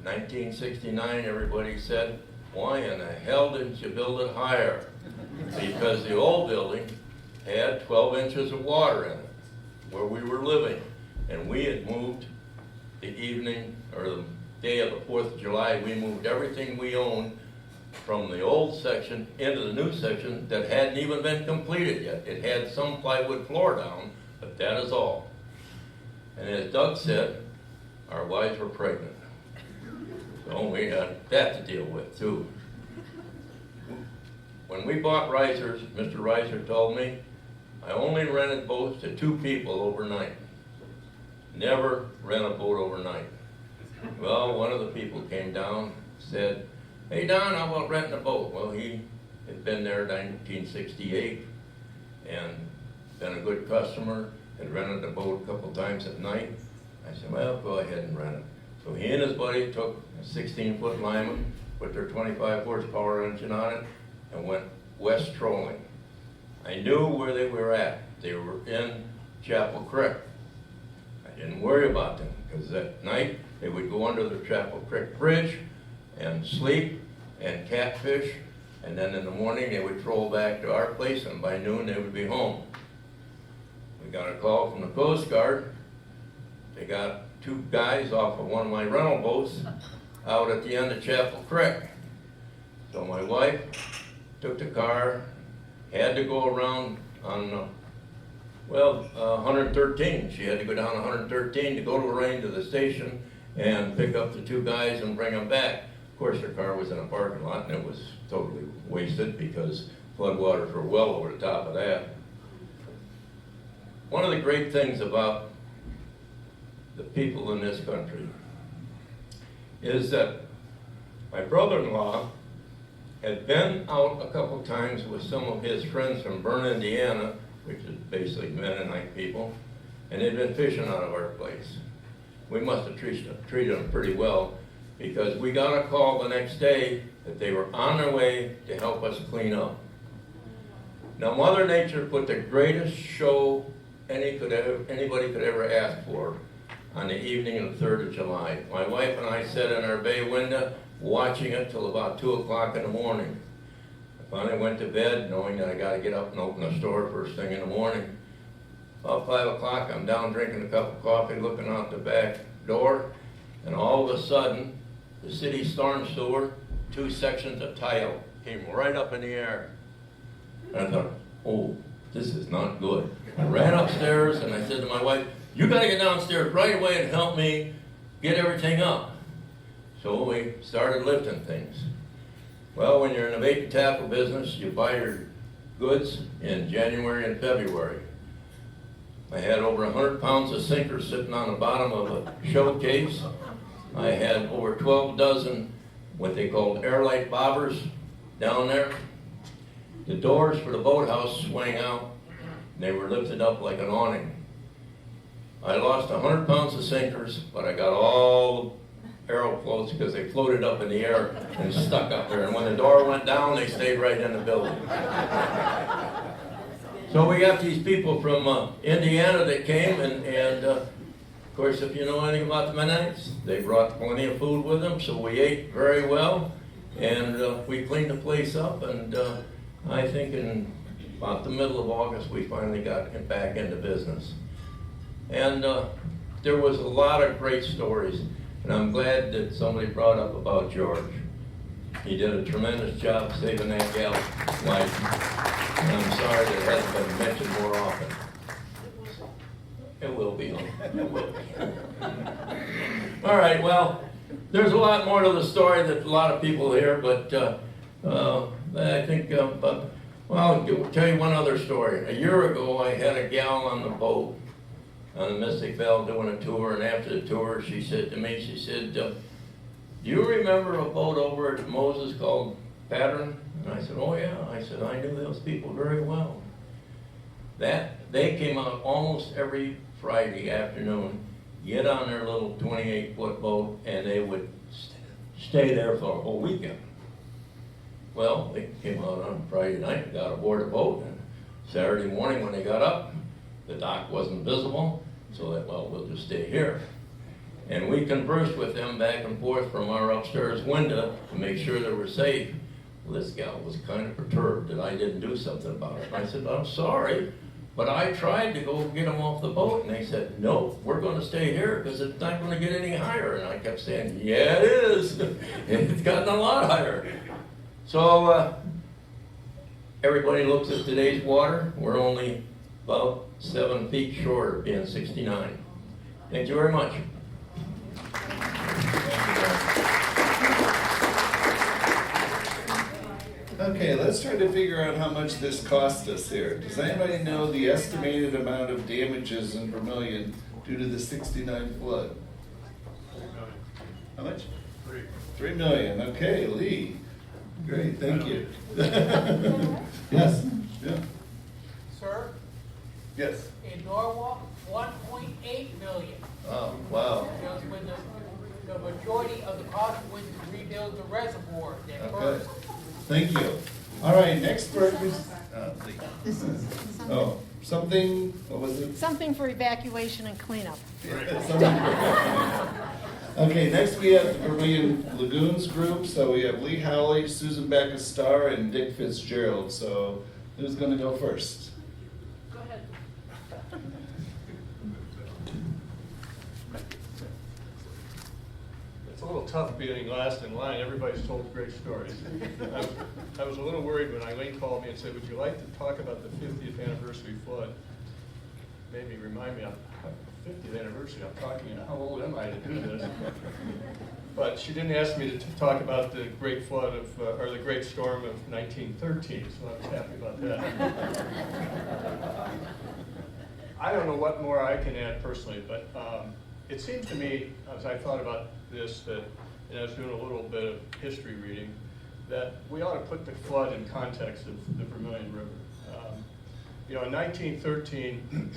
1969, everybody said, why in the hell didn't you build it higher? Because the old building had 12 inches of water in it, where we were living. And we had moved the evening, or the day of the 4th of July, we moved everything we owned from the old section into the new section that hadn't even been completed yet. It had some plywood floor down, but that is all. And as Doug said, our wives were pregnant. So we had that to deal with too. When we bought Riser's, Mr. Riser told me, I only rented boats to 2 people overnight. Never rent a boat overnight. Well, one of the people came down, said, hey Don, how about renting a boat? Well, he had been there in 1968 and been a good customer, had rented a boat a couple times at night. I said, well, go ahead and rent it. So he and his buddy took a 16-foot Lyman, put their 25 horsepower engine on it, and went west trolling. I knew where they were at. They were in Chapel Creek. I didn't worry about them, because at night they would go under the Chapel Creek Bridge and sleep and catfish, and then in the morning they would troll back to our place, and by noon they would be home. We got a call from the Coast Guard. They got 2 guys off of one of my rental boats out at the end of Chapel Creek. So my wife took the car, had to go around on 113. She had to go down 113 to go to Rainey to the station and pick up the 2 guys and bring them back. Of course, her car was in a parking lot and it was totally wasted because floodwaters were well over the top of that. One of the great things about the people in this country is that my brother-in-law had been out a couple times with some of his friends from Bern, Indiana, which is basically Mennonite people, and they'd been fishing out of our place. We must have treated them pretty well, because we got a call the next day that they were on their way to help us clean up. Now, Mother Nature put the greatest show anybody could ever ask for on the evening of the 3rd of July. My wife and I sat in our bay window watching it till about 2 o'clock in the morning. I finally went to bed knowing that I got to get up and open the store first thing in the morning. About 5 o'clock, I'm down drinking a cup of coffee, looking out the back door, and all of a sudden, the city storm sewer, 2 sections of tile came right up in the air. And I thought, oh, this is not good. I ran upstairs and I said to my wife, you gotta get downstairs right away and help me get everything up. So we started lifting things. Well, when you're in the bait and tackle business, you buy your goods in January and February. I had over 100 pounds of sinkers sitting on the bottom of a showcase. I had over 12 dozen what they called airlight bobbers down there. The doors for the boathouse swang out. They were lifted up like an awning. I lost 100 pounds of sinkers, but I got all the arrow floats because they floated up in the air and stuck up there. And when the door went down, they stayed right in the building. So we got these people from Indiana that came, and of course, if you know anything about the Mennonites, they brought plenty of food with them, so we ate very well, and we cleaned the place up, and I think in about the middle of August, we finally got back into business. And there was a lot of great stories, and I'm glad that somebody brought up about George. He did a tremendous job saving that gal's life, and I'm sorry that it hasn't been mentioned more often. It will be. It will be. All right, well, there's a lot more to the story that a lot of people hear, but I think, well, I'll tell you one other story. A year ago, I had a gal on the boat on the Mystic Vale doing a tour, and after the tour, she said to me, she said, do you remember a boat over at Moses called Pattern? And I said, oh yeah. I said, I knew those people very well. They came out almost every Friday afternoon, get on their little 28-foot boat, and they would stay there for a whole weekend. Well, they came out on Friday night, got aboard a boat, and Saturday morning when they got up, the dock wasn't visible, so that, well, we'll just stay here. And we conversed with them back and forth from our upstairs window to make sure they were safe. Well, this gal was kind of perturbed that I didn't do something about it. I said, I'm sorry, but I tried to go get them off the boat, and they said, no, we're going to stay here because it's not going to get any higher. And I kept saying, yeah, it is. It's gotten a lot higher. So everybody looks at today's water. We're only about 7 feet short of being 69. Thank you very much. Okay, let's try to figure out how much this cost us here. Does anybody know the estimated amount of damages in Vermilion due to the 69 flood? How much? 3 million. Okay, Lee. Great, thank you. Yes. Yeah. Sir, Yes. in Norwalk, 1.8 million. Oh, wow. Because when the majority of the cost was to rebuild the reservoir that Okay. burst. Thank you. All right, next word is, Lee. This is Oh, something, what was it? something for evacuation and cleanup. Okay, next we have the Vermilion Lagoons group. So we have Lee Howley, Susan Backus Starr, and Dick Fitzgerald. So who's going to go first? Go ahead. It's a little tough being last in line. Everybody's told great stories. I was a little worried when Eileen called me and said, would you like to talk about the 50th anniversary flood? Made me remind me of 50th anniversary. I'm talking, how old am I to do this? But she didn't ask me to talk about the great flood of, or the great storm of 1913, so I was happy about that. I don't know what more I can add personally, but it seems to me, as I thought about this, that, and I was doing a little bit of history reading, that we ought to put the flood in context of the Vermilion River. You know, in 1913,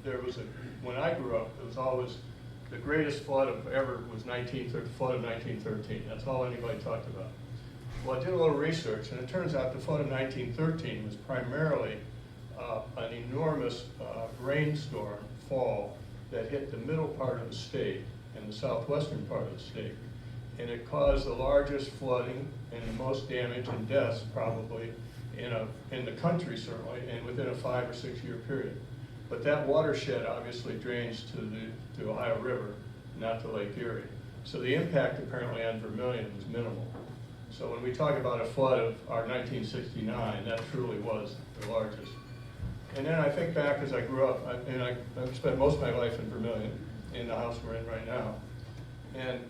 there was when I grew up, it was always the greatest flood of ever was flood of 1913. That's all anybody talked about. Well, I did a little research, and it turns out the flood of 1913 was primarily an enormous rainstorm fall that hit the middle part of the state and the southwestern part of the state. And it caused the largest flooding and the most damage and deaths probably in the country certainly, and within a 5 or 6 year period. But that watershed obviously drains to the Ohio River, not to Lake Erie. So the impact apparently on Vermilion was minimal. So when we talk about a flood of our 1969, that truly was the largest. And then I think back as I grew up, I've spent most of my life in Vermilion, in the house we're in right now. And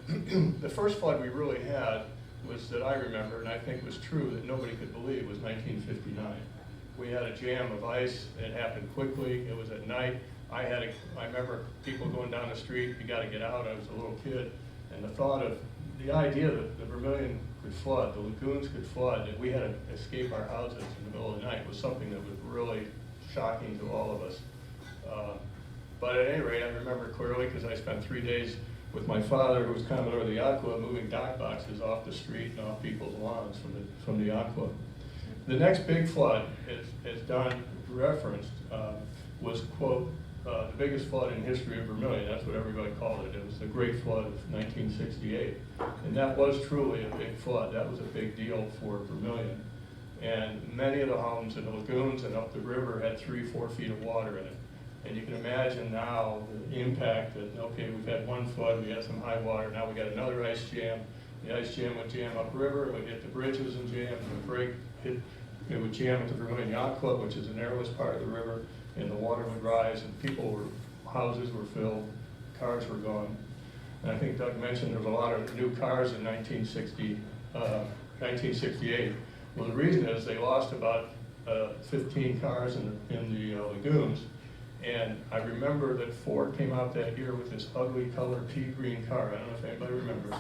the first flood we really had was that I remember, and I think was true that nobody could believe, was 1959. We had a jam of ice. It happened quickly. It was at night. I remember people going down the street. You got to get out. I was a little kid, and the idea that the Vermilion could flood, the lagoons could flood, that we had to escape our houses in the middle of the night was something that was really shocking to all of us. But at any rate, I remember clearly because I spent 3 days with my father, who was Commodore of the Yacht Club, moving dock boxes off the street and off people's lawns from the Yacht Club. The next big flood, as Don referenced, was, quote, the biggest flood in history of Vermilion. That's what everybody called it. It was the Great Flood of 1968. And that was truly a big flood. That was a big deal for Vermilion. And many of the homes in the lagoons and up the river had 3-4 feet of water in it. And you can imagine now the impact that, okay, we've had one flood, we had some high water, now we got another ice jam. The ice jam would jam upriver, it would hit the bridges and jam, it would jam at the Vermilion Yacht Club, which is the narrowest part of the river, and the water would rise, and houses were filled, cars were gone. And I think Doug mentioned there was a lot of new cars in 1968. Well, the reason is they lost about 15 cars in the lagoons. And I remember that Ford came out that year with this ugly colored pea green car. I don't know if anybody remembers.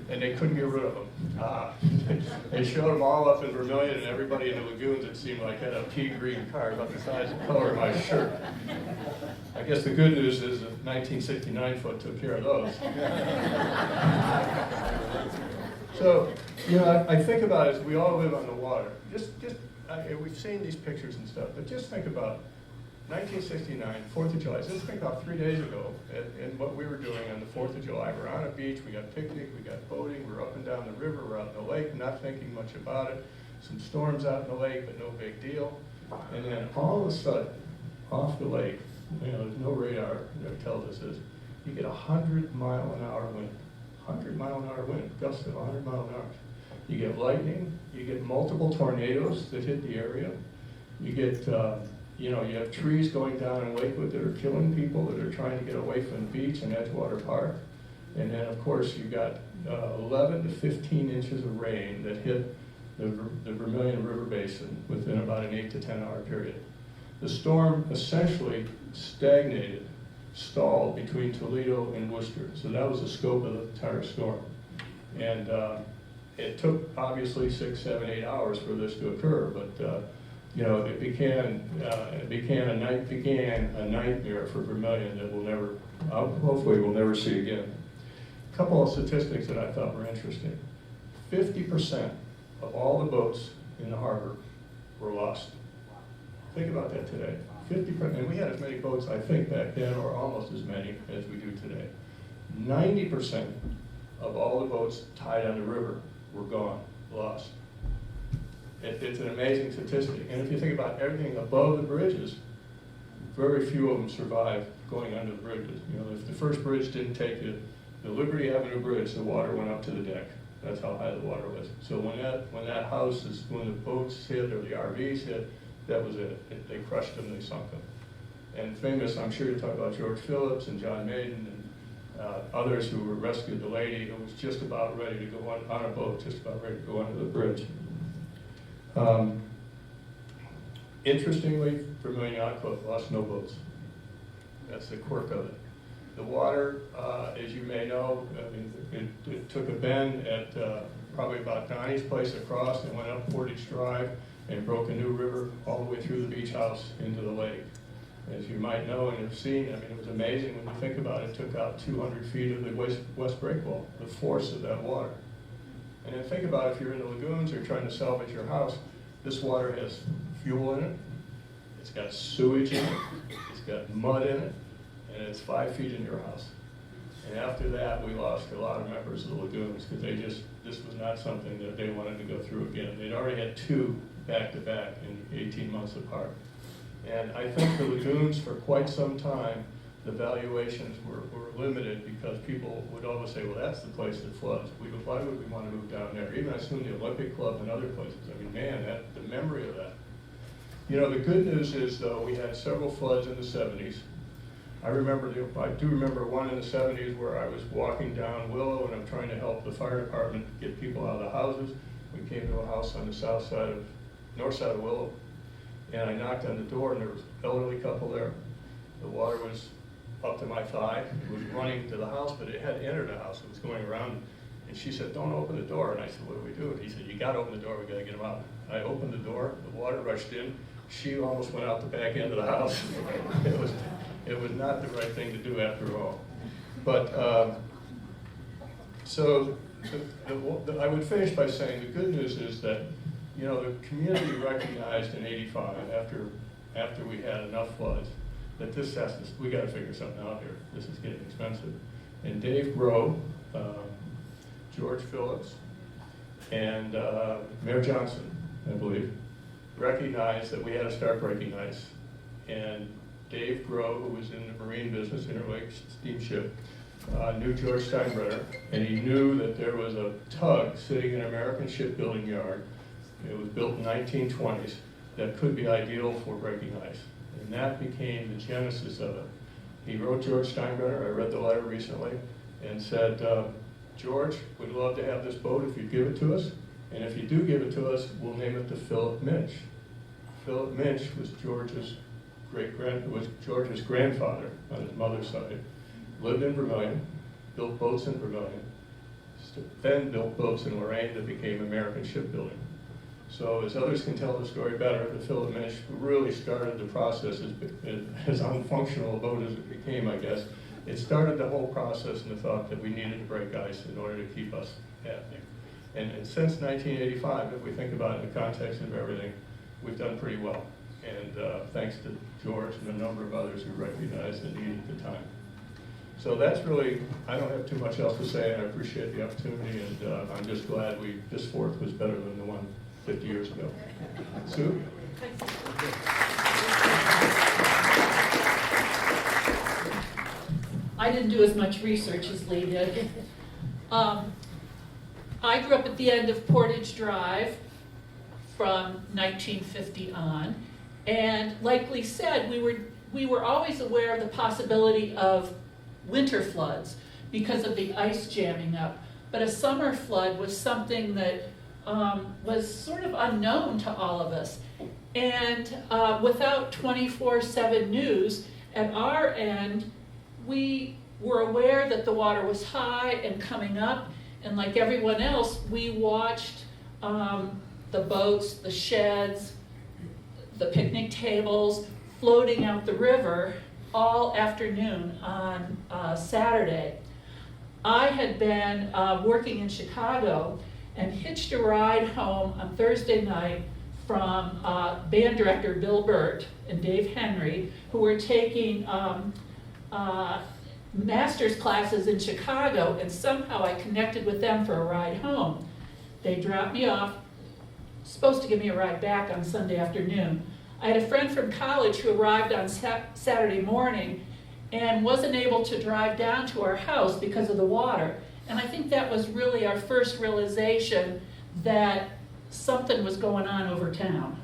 And they couldn't get rid of them. They showed them all up in Vermilion, and everybody in the lagoons, it seemed like, had a pea green car about the size and color of my shirt. I guess the good news is that 1969 flood took care of those. So, you know, I think about it as we all live on the water. We've seen these pictures and stuff, but just think about 1969, 4th of July. Just think about 3 days ago and what we were doing on the 4th of July. We're on a beach, we got picnic, we got boating, we're up and down the river, we're out in the lake, not thinking much about it. Some storms out in the lake, but no big deal. And then all of a sudden, off the lake, you know, there's no radar that tells us this, you get 100-mile-an-hour wind. 100-mile-an-hour wind, gusts of 100 miles an hour. You get lightning, you get multiple tornadoes that hit the area. You get, you have trees going down in Lakewood that are killing people that are trying to get away from the beach in Edgewater Park. And then, of course, you got 11 to 15 inches of rain that hit the Vermilion River Basin within about an 8 to 10 hour period. The storm essentially stalled between Toledo and Worcester. So that was the scope of the entire storm. And it took obviously 6, 7, 8 hours for this to occur, but it began a nightmare for Vermilion that hopefully we'll never see again. A couple of statistics that I thought were interesting. 50% of all the boats in the harbor were lost. Think about that today. 50%, and we had as many boats, I think, back then, or almost as many as we do today. 90% of all the boats tied on the river were gone, lost. It's an amazing statistic. And if you think about everything above the bridges, very few of them survived going under the bridges. You know, if the first bridge didn't take you, the Liberty Avenue Bridge, the water went up to the deck. That's how high the water was. So when the boats hit or the RVs hit, that was it. They crushed them, they sunk them. And famous, I'm sure you talk about George Phillips and John Maiden others who rescued the lady who was just about ready to go on a boat, just about ready to go under the bridge. Interestingly, Vermilion Yacht Club lost no boats. That's the quirk of it. The water, as you may know, I mean, it took a bend at probably about Donnie's place across and went up Portage Drive and broke a new river all the way through the beach house into the lake. As you might know and have seen, I mean, it was amazing when you think about it. It took out 200 feet of the west breakwall, the force of that water. And then think about if you're in the lagoons or trying to salvage your house, this water has fuel in it, it's got sewage in it, it's got mud in it, and it's 5 feet in your house. And after that, we lost a lot of members of the lagoons because this was not something that they wanted to go through again. They'd already had 2 back-to-back in 18 months apart. And I think the lagoons, for quite some time, the valuations were limited because people would always say, well, that's the place that floods. Why would we want to move down there? Even I assume the Olympic Club and other places. I mean, man, the memory of that. You know, the good news is, though, we had several floods in the 70s. I do remember one in the 70s where I was walking down Willow and I'm trying to help the fire department get people out of the houses. We came to a house on the north side of Willow, and I knocked on the door and there was an elderly couple there. The water was up to my thigh. It was running to the house, but it had entered the house. It was going around. And she said, don't open the door. And I said, what do we do? And he said, you got to open the door. We got to get him out. I opened the door. The water rushed in. She almost went out the back end of the house. It was not the right thing to do after all. But I would finish by saying the good news is that, you know, the community recognized in '85, after we had enough floods, that we got to figure something out here. This is getting expensive. And Dave Groh, George Phillips, and Mayor Johnson, I believe, recognized that we had to start breaking ice. And Dave Groh, who was in the marine business, Interlake Steamship, knew George Steinbrenner, and he knew that there was a tug sitting in an American shipbuilding yard. It was built in the 1920s that could be ideal for breaking ice. And that became the genesis of it. He wrote George Steinbrenner, I read the letter recently, and said, George, we'd love to have this boat if you give it to us, and if you do give it to us, we'll name it the Philip Minch. Philip Minch was George's grandfather on his mother's side, lived in Vermilion, built boats in Vermilion, then built boats in Lorraine that became American Shipbuilding. So as others can tell the story better, the Philip Minch really started the process as unfunctional a boat as it became, I guess. It started the whole process in the thought that we needed to break ice in order to keep us happening. And since 1985, if we think about it in the context of everything, we've done pretty well. And thanks to George and a number of others who recognized the need at the time. So that's really, I don't have too much else to say, and I appreciate the opportunity, and I'm just glad this 4th was better than the one 50 years ago. Sue? I didn't do as much research as Lee did. I grew up at the end of Portage Drive from 1950 on, and like Lee said, we were always aware of the possibility of winter floods because of the ice jamming up, but a summer flood was something that was sort of unknown to all of us. And without 24/7 news, at our end, we were aware that the water was high and coming up, and like everyone else, we watched the boats, the sheds, the picnic tables floating out the river all afternoon on Saturday. I had been working in Chicago and hitched a ride home on Thursday night from band director Bill Burt and Dave Henry, who were taking master's classes in Chicago, and somehow I connected with them for a ride home. They dropped me off, supposed to give me a ride back on Sunday afternoon. I had a friend from college who arrived on Saturday morning and wasn't able to drive down to our house because of the water. And I think that was really our first realization that something was going on over town,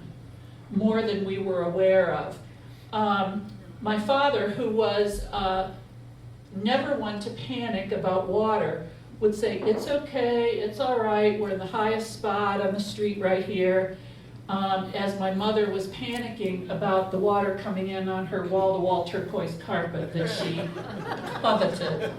more than we were aware of. My father, who was never one to panic about water, would say, it's okay, it's all right, we're in the highest spot on the street right here. As my mother was panicking about the water coming in on her wall-to-wall turquoise carpet that she coveted.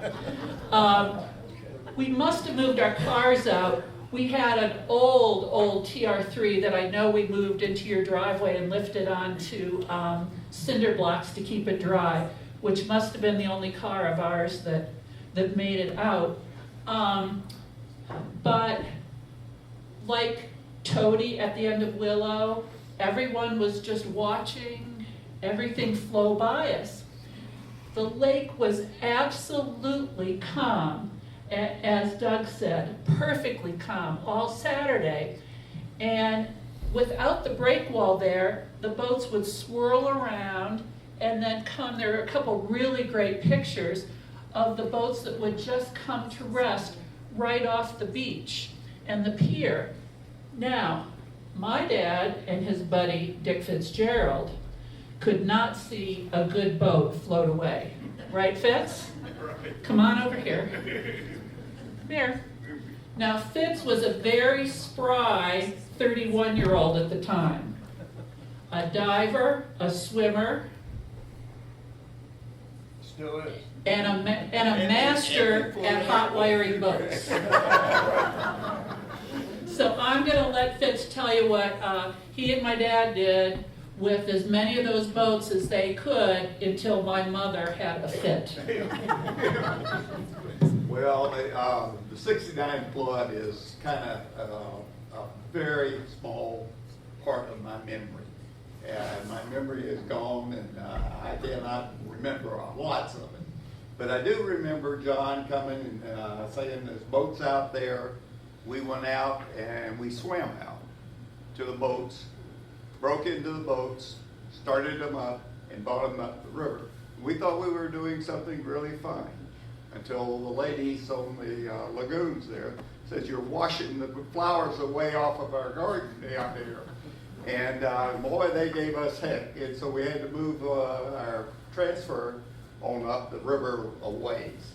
We must have moved our cars out. We had an old TR3 that I know we moved into your driveway and lifted onto cinder blocks to keep it dry, which must have been the only car of ours that made it out. But like Toady at the end of Willow, everyone was just watching everything flow by us. The lake was absolutely calm, as Doug said, perfectly calm all Saturday. And without the break wall there, the boats would swirl around and then come. There are a couple really great pictures of the boats that would just come to rest right off the beach and the pier. Now, my dad and his buddy Dick Fitzgerald could not see a good boat float away. Right, Fitz? Come on over here. Come here. Now, Fitz was a very spry 31-year-old at the time. A diver, a swimmer, Still is. and a master at hot wiring boats. So I'm going to let Fitz tell you what he and my dad did with as many of those boats as they could until my mother had a fit. Well, the '69 flood is kind of a very small part of my memory. And my memory is gone, and I cannot remember lots of it. But I do remember John coming and saying there's boats out there. We went out and we swam out to the boats, broke into the boats, started them up, and brought them up the river. We thought we were doing something really fine until the ladies on the lagoons there said, you're washing the flowers away off of our garden down here. And boy, they gave us heck. And so we had to move our transfer on up the river a ways.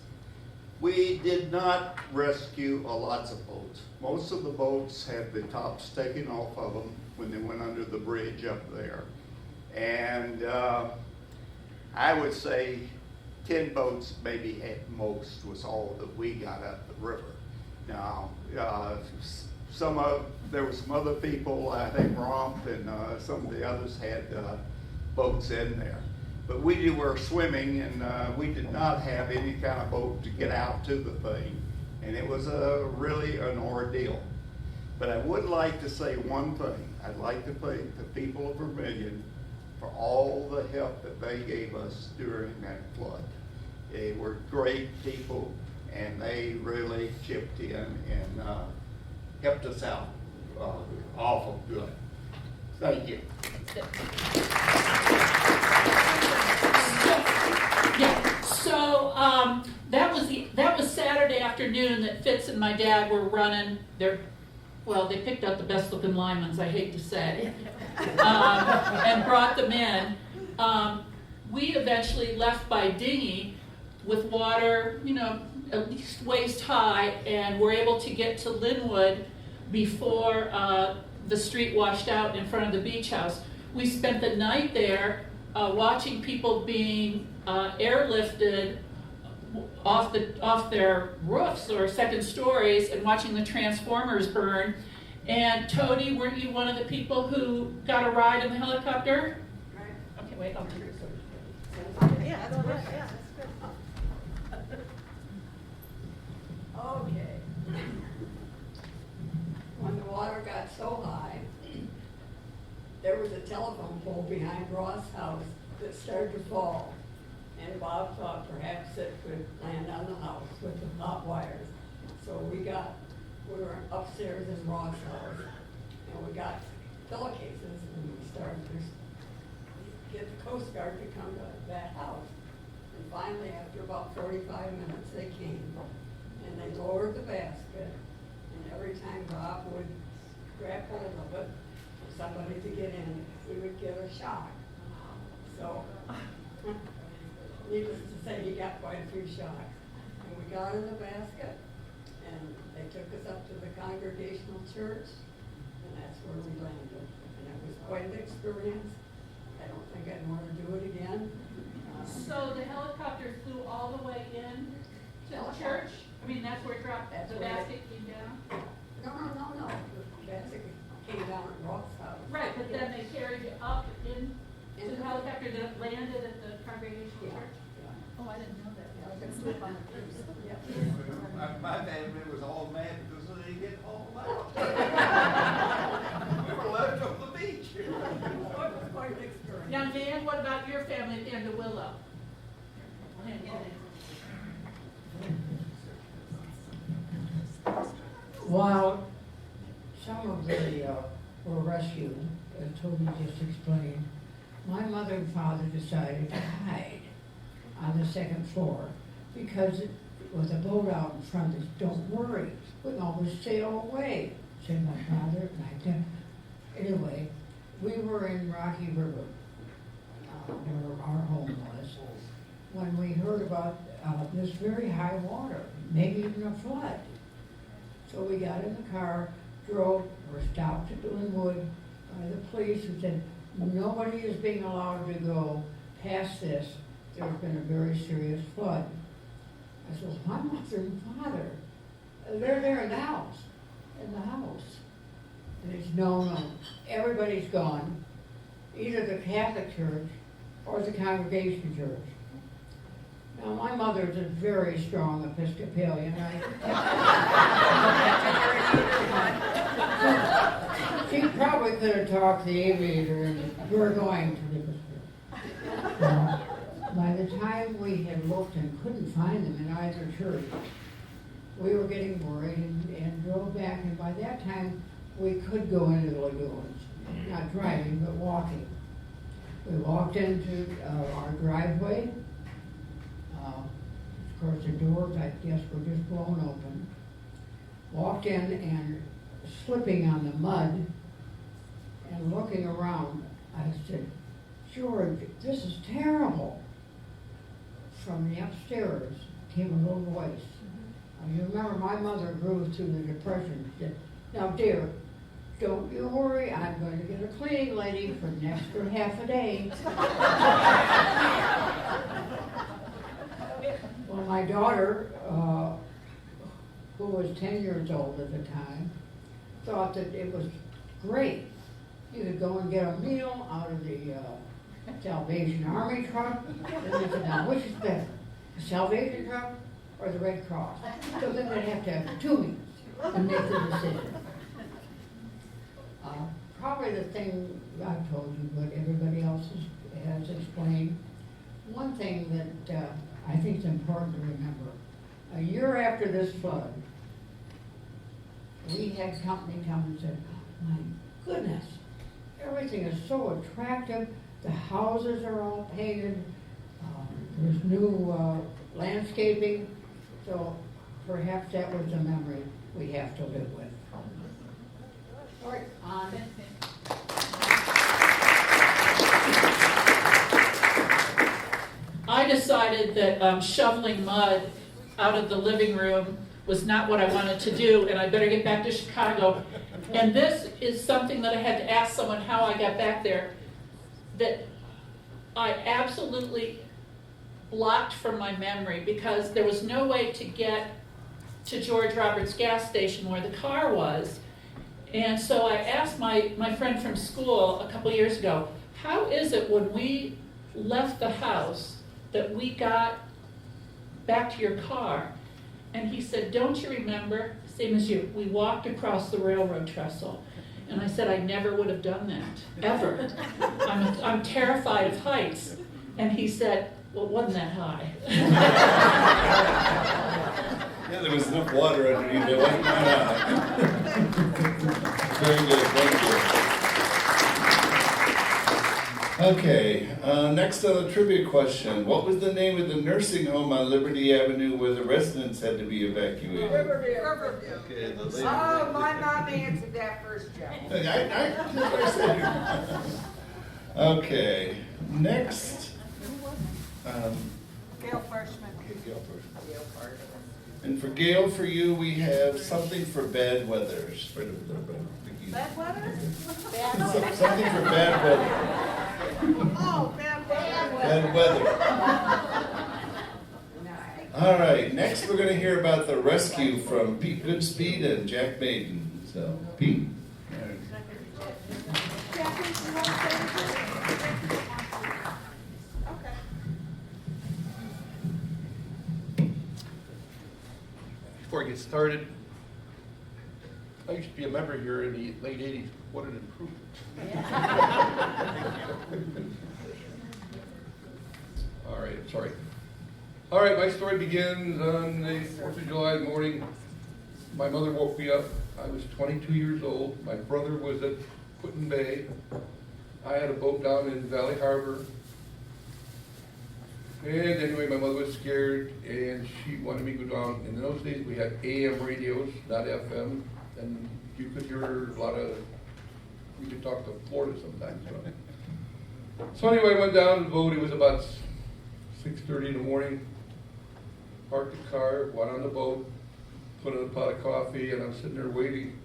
We did not rescue lots of boats. Most of the boats had the tops taken off of them when they went under the bridge up there. And I would say 10 boats maybe at most was all that we got up the river. Now, there were some other people, I think Romp and some of the others had boats in there. But we were swimming, and we did not have any kind of boat to get out to the thing. And it was really an ordeal. But I would like to say one thing. I'd like to thank the people of Vermilion for all the help that they gave us during that flood. They were great people, and they really chipped in and helped us out awful good. Thank you. Yeah, so that was Saturday afternoon that Fitz and my dad were running they picked out the best looking linemen, I hate to say, and brought them in. We eventually left by dinghy with water, at least waist high, and were able to get to Linwood before the street washed out in front of the beach house. We spent the night there watching people being airlifted off their roofs or second stories and watching the transformers burn. And Toady, weren't you one of the people who got a ride in the helicopter? Right. Okay, wait, I'll do this. Yeah, that's good. Yeah, that's good. Okay. When the water got so high, there was a telephone pole behind Ross' house that started to fall. And Bob thought perhaps it could land on the house with the hot wires. So we were upstairs in Ross' house, and we got pillowcases, and we started to get the Coast Guard to come to that house. And finally, after about 45 minutes, they came, and they lowered the basket, and every time Bob would grab hold of it for somebody to get in, we would get a shock. So needless to say, he got quite a few shocks. And we got in the basket, and they took us up to the Congregational Church, and that's where we landed. And it was quite an experience. I don't think I'd want to do it again. So the helicopter flew all the way in to the church? I mean, that's where it dropped, the basket came down? No. The basket came down at Ross House. Right, but then they carried you up in to the helicopter that landed at the Congregational Church? Oh, I didn't know that. My family was all mad because they didn't get hauled out. We were left on the beach. It was quite an experience. Now, Dan, what about your family at the end of Willow? While some of the were rescued, as Toby just explained, my mother and father decided to hide on the second floor because it was a boat out in front. They said, "Don't worry, we can always sail away," said my father. Anyway, we were in Rocky River, where our home was, when we heard about this very high water, maybe even a flood. So we got in the car, drove, were stopped at Linwood by the police who said, nobody is being allowed to go past this. There's been a very serious flood. I said, well, my mother and father, they're there in the house. And it's no, everybody's gone, either the Catholic Church or the Congregation Church. Now, my mother's a very strong Episcopalian. She probably could have talked the aviator and we're going to Riverside. By the time we had looked and couldn't find them in either church, we were getting worried and drove back. And by that time, we could go into the lagoons, not driving, but walking. We walked into our driveway. Of course, the doors, I guess, were just blown open. Walked in and slipping on the mud and looking around, I said, George, this is terrible. From the upstairs came a little voice. You remember my mother grew through the Depression. She said, now dear, don't you worry, I'm going to get a cleaning lady for the next half a day. Well, my daughter, who was 10 years old at the time, thought that it was great. You could go and get a meal out of the Salvation Army truck. And they said, now, which is better, the Salvation truck or the Red Cross? So then they'd have to have 2 meals and make the decision. Probably the thing I've told you, but everybody else has explained. One thing that I think is important to remember. A year after this flood, we had company come and said, oh, my goodness, everything is so attractive. The houses are all painted. There's new landscaping. So perhaps that was a memory we have to live with. All right, on. I decided that shoveling mud out of the living room was not what I wanted to do, and I better get back to Chicago. And this is something that I had to ask someone how I got back there, that I absolutely blocked from my memory because there was no way to get to George Roberts gas station where the car was. And so I asked my friend from school a couple years ago, how is it when we left the house that we got back to your car? And he said, don't you remember, same as you, we walked across the railroad trestle. And I said, I never would have done that, ever. I'm terrified of heights. And he said, well, it wasn't that high. Yeah, there was enough water underneath it, wasn't that? Very good, thank you. Okay, next on the trivia question. What was the name of the nursing home on Liberty Avenue where the residents had to be evacuated? Riverview. Okay, the lady. Oh, my mom answered that first, Joe. I said. Okay, next. Gail Freshman. Okay, Gail first. And for Gail, for you, we have something for bad weather. Bad weather? Something for bad weather. Oh, bad weather. Bad weather. All right, next we're going to hear about the rescue from Pete Goodspeed and Jack Maiden. So, Pete? Before I get started, I used to be a member here in the late 80s. What an improvement. All right, I'm sorry. All right, my story begins on the 4th of July morning. My mother woke me up. I was 22 years old. My brother was at Put-in Bay. I had a boat down in Valley Harbor. And anyway, my mother was scared, and she wanted me to go down. In those days, we had AM radios, not FM, and you could hear a lot of, you could talk to Florida sometimes. So anyway, I went down the boat. It was about 6:30 in the morning. Parked the car, went on the boat, put in a pot of coffee, and I'm sitting there waiting.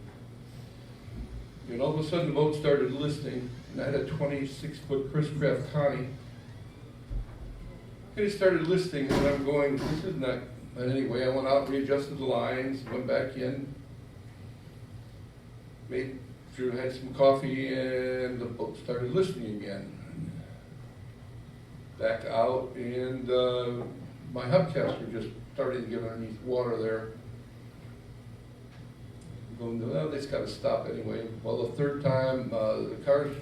And all of a sudden, the boat started listing, and I had a 26-foot Chris Craft Connie. And it started listing, and I'm going, this is not, and anyway, I went out, readjusted the lines, went back in, made sure I had some coffee, and the boat started listing again. Back out, and my hubcaps were just starting to get underneath water there. Going, well, they just got to stop anyway. Well, the third time, the car's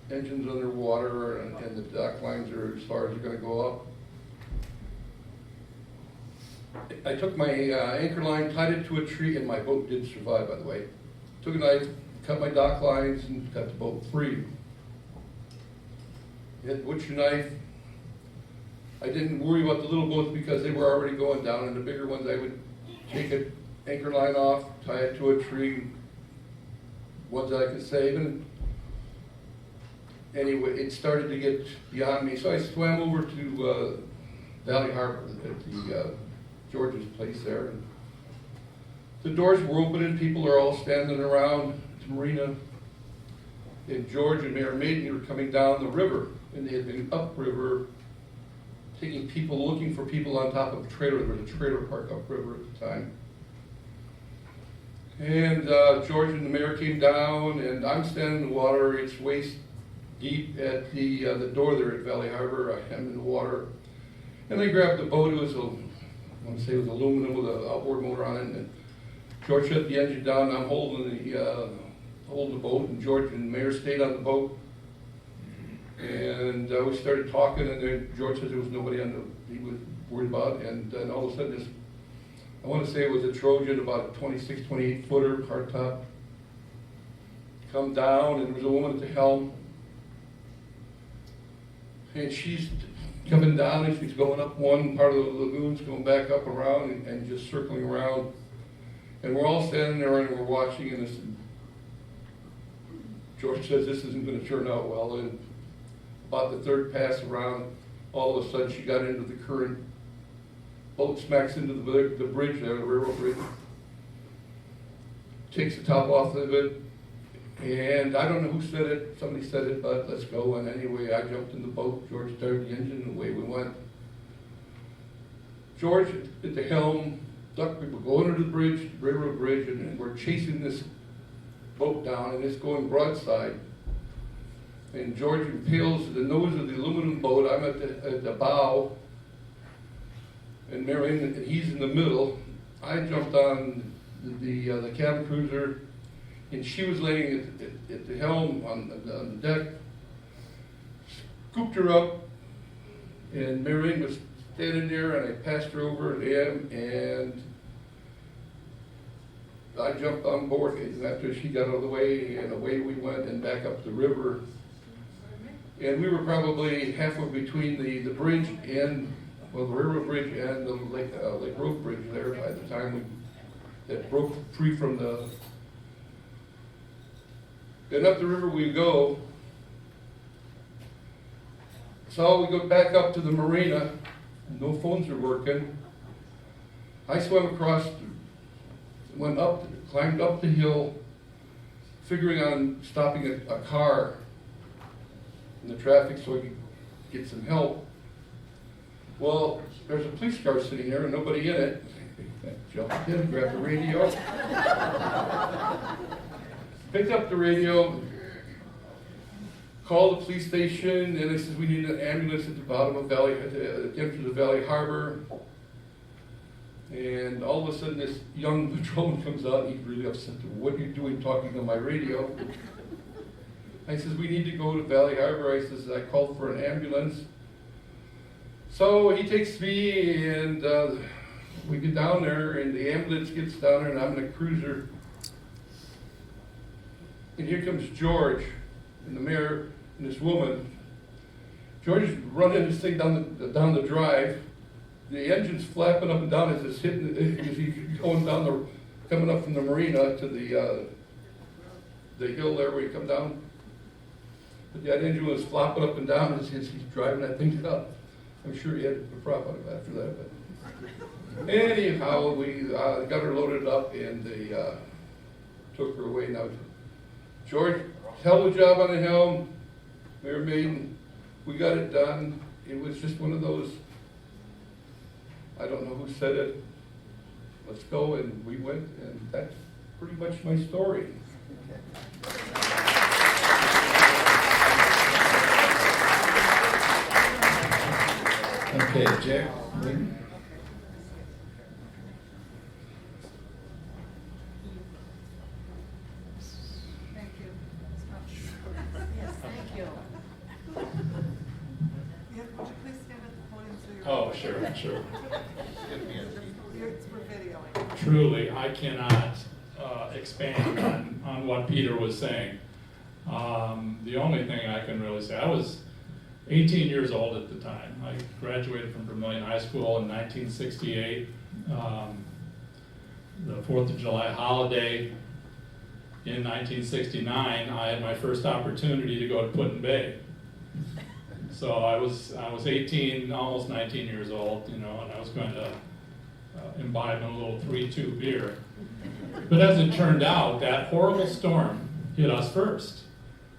engine's underwater, and the dock lines are as far as they're going to go up. I took my anchor line, tied it to a tree, and my boat did survive, by the way. Took a knife, cut my dock lines, and cut the boat free. Hit butcher knife. I didn't worry about the little boats because they were already going down, and the bigger ones I would take an anchor line off, tie it to a tree, ones that I could save, and anyway, it started to get beyond me, so I swam over to Valley Harbor at the George's place there. And the doors were open and people are all standing around the Marina. And George and Mayor Maiden were coming down the river, and they had been upriver, taking people, looking for people on top of a trailer. There was a trailer park upriver at the time. And George and the mayor came down, and I'm standing in the water. It's waist deep at the door there at Valley Harbor. I am in the water. And I grabbed the boat. It was, I want to say it was aluminum with an outboard motor on it. And George shut the engine down. I'm holding the boat, and George and the mayor stayed on the boat. And we started talking, and then George said there was nobody he was worried about. And then all of a sudden, this, I want to say it was a Trojan, about a 26, 28 footer, hardtop, come down, and there was a woman at the helm. And she's coming down, and she's going up one part of the lagoons, going back up around, and just circling around. And we're all standing there, and we're watching, and this, George says this isn't going to turn out well. And about the third pass around, all of a sudden she got into the current. Boat smacks into the bridge there, the railroad bridge. Takes the top off of it. And I don't know who said it, somebody said it, but let's go. And anyway, I jumped in the boat, George started the engine, and away we went. George at the helm, we were going under the bridge, the railroad bridge, and we're chasing this boat down, and it's going broadside. And George impales the nose of the aluminum boat. I'm at the bow, and Marina, and he's in the middle. I jumped on the cabin cruiser, and she was laying at the helm on the deck. Scooped her up, and Marina was standing there, and I passed her over at AM, and I jumped on board. And after she got out of the way, and away we went, and back up the river. And we were probably halfway between the bridge and, well, the railroad bridge and the Lake Road bridge there by the time that broke free from the. And up the river we go. So we go back up to the Marina, no phones are working. I swam across, went up, climbed up the hill, figuring on stopping a car in the traffic so I could get some help. Well, there's a police car sitting there and nobody in it. I jumped in, grabbed the radio, picked up the radio, called the police station, and they said we need an ambulance at the bottom of Valley, at the entrance of Valley Harbor. And all of a sudden, this young patrolman comes out, and he's really upset. What are you doing talking on my radio? I says, we need to go to Valley Harbor. I says, I called for an ambulance. So he takes me, and we get down there, and the ambulance gets down there, and I'm in a cruiser. And here comes George, and the mayor, and this woman. George is running this thing down the drive. The engine's flapping up and down as it's hitting, as he's going down coming up from the Marina to the hill there where you come down. But that engine was flopping up and down as he's driving that thing up. I'm sure he had to put a prop on it after that. But anyhow, we got her loaded up and they took her away. Now, George, hell of a job on the helm, Mayor Maiden. We got it done. It was just one of those. I don't know who said it. Let's go, and we went, and that's pretty much my story. Okay, Jack. Thank you. Yes, thank you. Yeah, would you please stand at the podium so you're... Oh, sure. We're videoing. Truly, I cannot expand on what Peter was saying. The only thing I can really say, I was 18 years old at the time. I graduated from Vermilion High School in 1968. The 4th of July holiday in 1969, I had my first opportunity to go to Put-in-Bay. So I was 18, almost 19 years old, and I was going to imbibe in a little 3-2 beer. But as it turned out, that horrible storm hit us first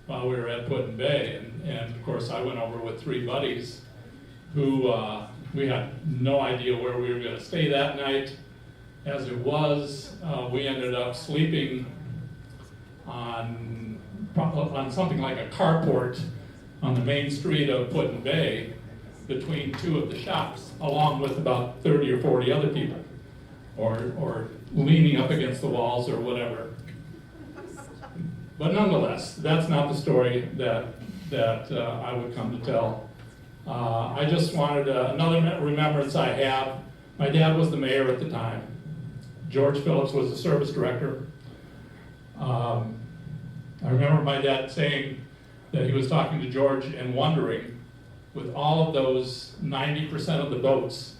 while we were at Put-in-Bay. And of course, I went over with 3 buddies who we had no idea where we were going to stay that night. As it was, we ended up sleeping on something like a carport on the main street of Put-in-Bay between 2 of the shops, along with about 30 or 40 other people, or leaning up against the walls or whatever. But nonetheless, that's not the story that I would come to tell. I just wanted another remembrance I have. My dad was the mayor at the time. George Phillips was the service director. I remember my dad saying that he was talking to George and wondering, with all of those 90% of the boats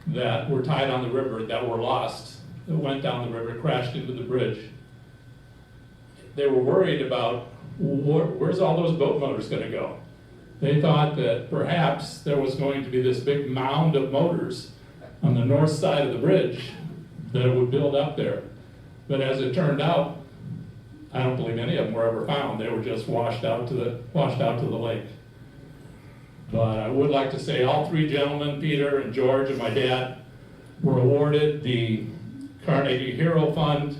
that were tied on the river that were lost, that went down the river, crashed into the bridge, they were worried about where's all those boat motors going to go. They thought that perhaps there was going to be this big mound of motors on the north side of the bridge that would build up there. But as it turned out, I don't believe any of them were ever found. They were just washed out to the lake. But I would like to say all 3 gentlemen, Peter and George and my dad, were awarded the Carnegie Hero Fund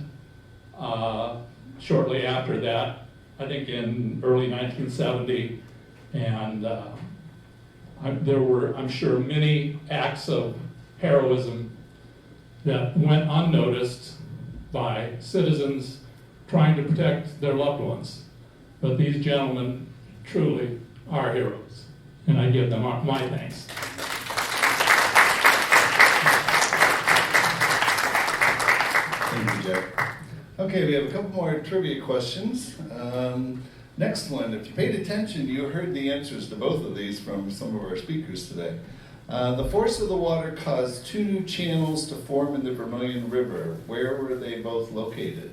shortly after that, I think in early 1970. And there were, I'm sure, many acts of heroism that went unnoticed by citizens trying to protect their loved ones. But these gentlemen truly are heroes, and I give them my thanks. Thank you, Jack. Okay, we have a couple more trivia questions. Next one, if you paid attention, you heard the answers to both of these from some of our speakers today. The force of the water caused 2 new channels to form in the Vermilion River. Where were they both located?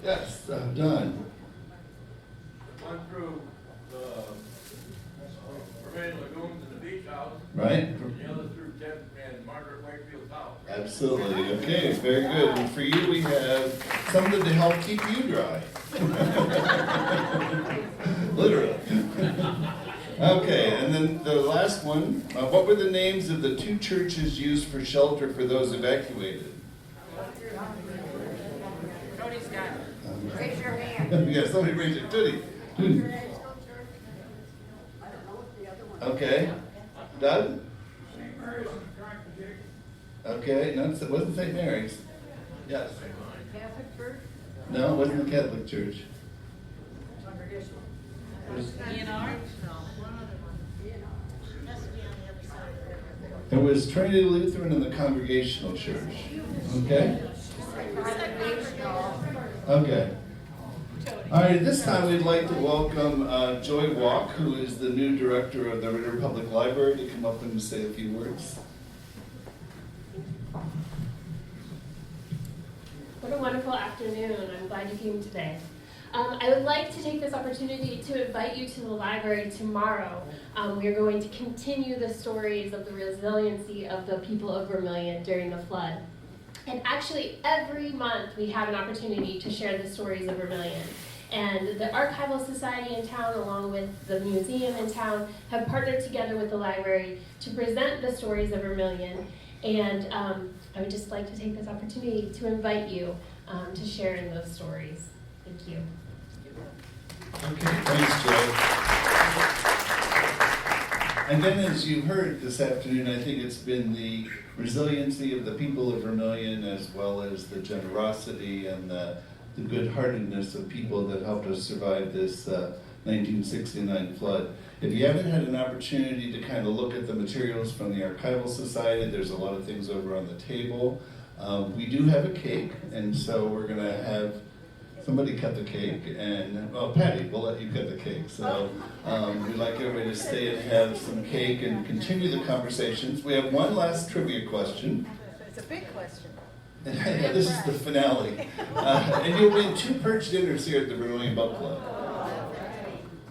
Yes, done. One through the Vermilion Lagoons and the right? The other through 10th and Margaret Wakefield's house. Absolutely. Okay, very good. And for you, we have something to help keep you dry. Literally. Okay, and then the last one. What were the names of the 2 churches used for shelter for those evacuated? Cody's got it. Raise your hand. Yeah, somebody raise it. Tootie. Okay. Doug? Okay, no, it wasn't St. Mary's. Yes. Catholic Church? No, it wasn't the Catholic Church. Congregational. ENR? It was Trinity Lutheran and the Congregational Church. Okay? Okay. All right, this time we'd like to welcome Joy Walk, who is the new director of the Ritter Public Library, to come up and say a few words. What a wonderful afternoon. I'm glad you came today. I would like to take this opportunity to invite you to the library tomorrow. We are going to continue the stories of the resiliency of the people of Vermilion during the flood. And actually, every month we have an opportunity to share the stories of Vermilion. And the Archival Society in town, along with the museum in town, have partnered together with the library to present the stories of Vermilion. And I would just like to take this opportunity to invite you to share in those stories. Thank you. Okay, thanks, Joy. And then, as you heard this afternoon, I think it's been the resiliency of the people of Vermilion, as well as the generosity and the good-heartedness of people that helped us survive this 1969 flood. If you haven't had an opportunity to kind of look at the materials from the Archival Society, there's a lot of things over on the table. We do have a cake, and so we're going to have somebody cut the cake, and, well, Patty, we'll let you cut the cake. So we'd like everybody to stay and have some cake and continue the conversations. We have one last trivia question. It's a big question. Yeah, this is the finale. And you'll win 2 perch dinners here at the Vermilion Boat Club.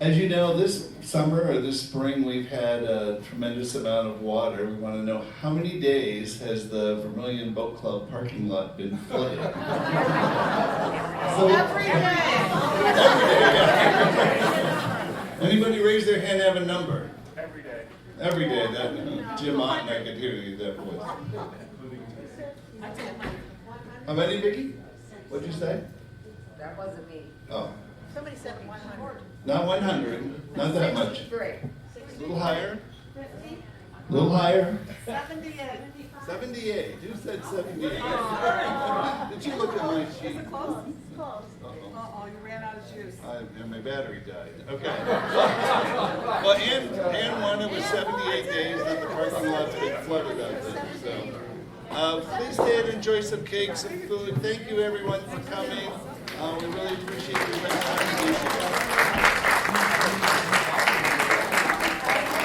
As you know, this summer or this spring we've had a tremendous amount of water. We want to know how many days has the Vermilion Boat Club parking lot been flooded? Every day. Yeah. Anybody raise their hand have a number? Every day. Every day. That Jim Ott and I could hear you that voice. How many, Vicki? What'd you say? That wasn't me. Oh. Somebody said 100. Not 100, not that much. 63. A little higher? A little higher? 78. 78. Who said 78? Did you look at my sheet? Close. Uh-oh, you ran out of juice. And my battery died. Okay. Well, Ann won. It was 78 days that the parking lot's been flooded out there. So, please stay and enjoy some cake, some food. Thank you, everyone, for coming.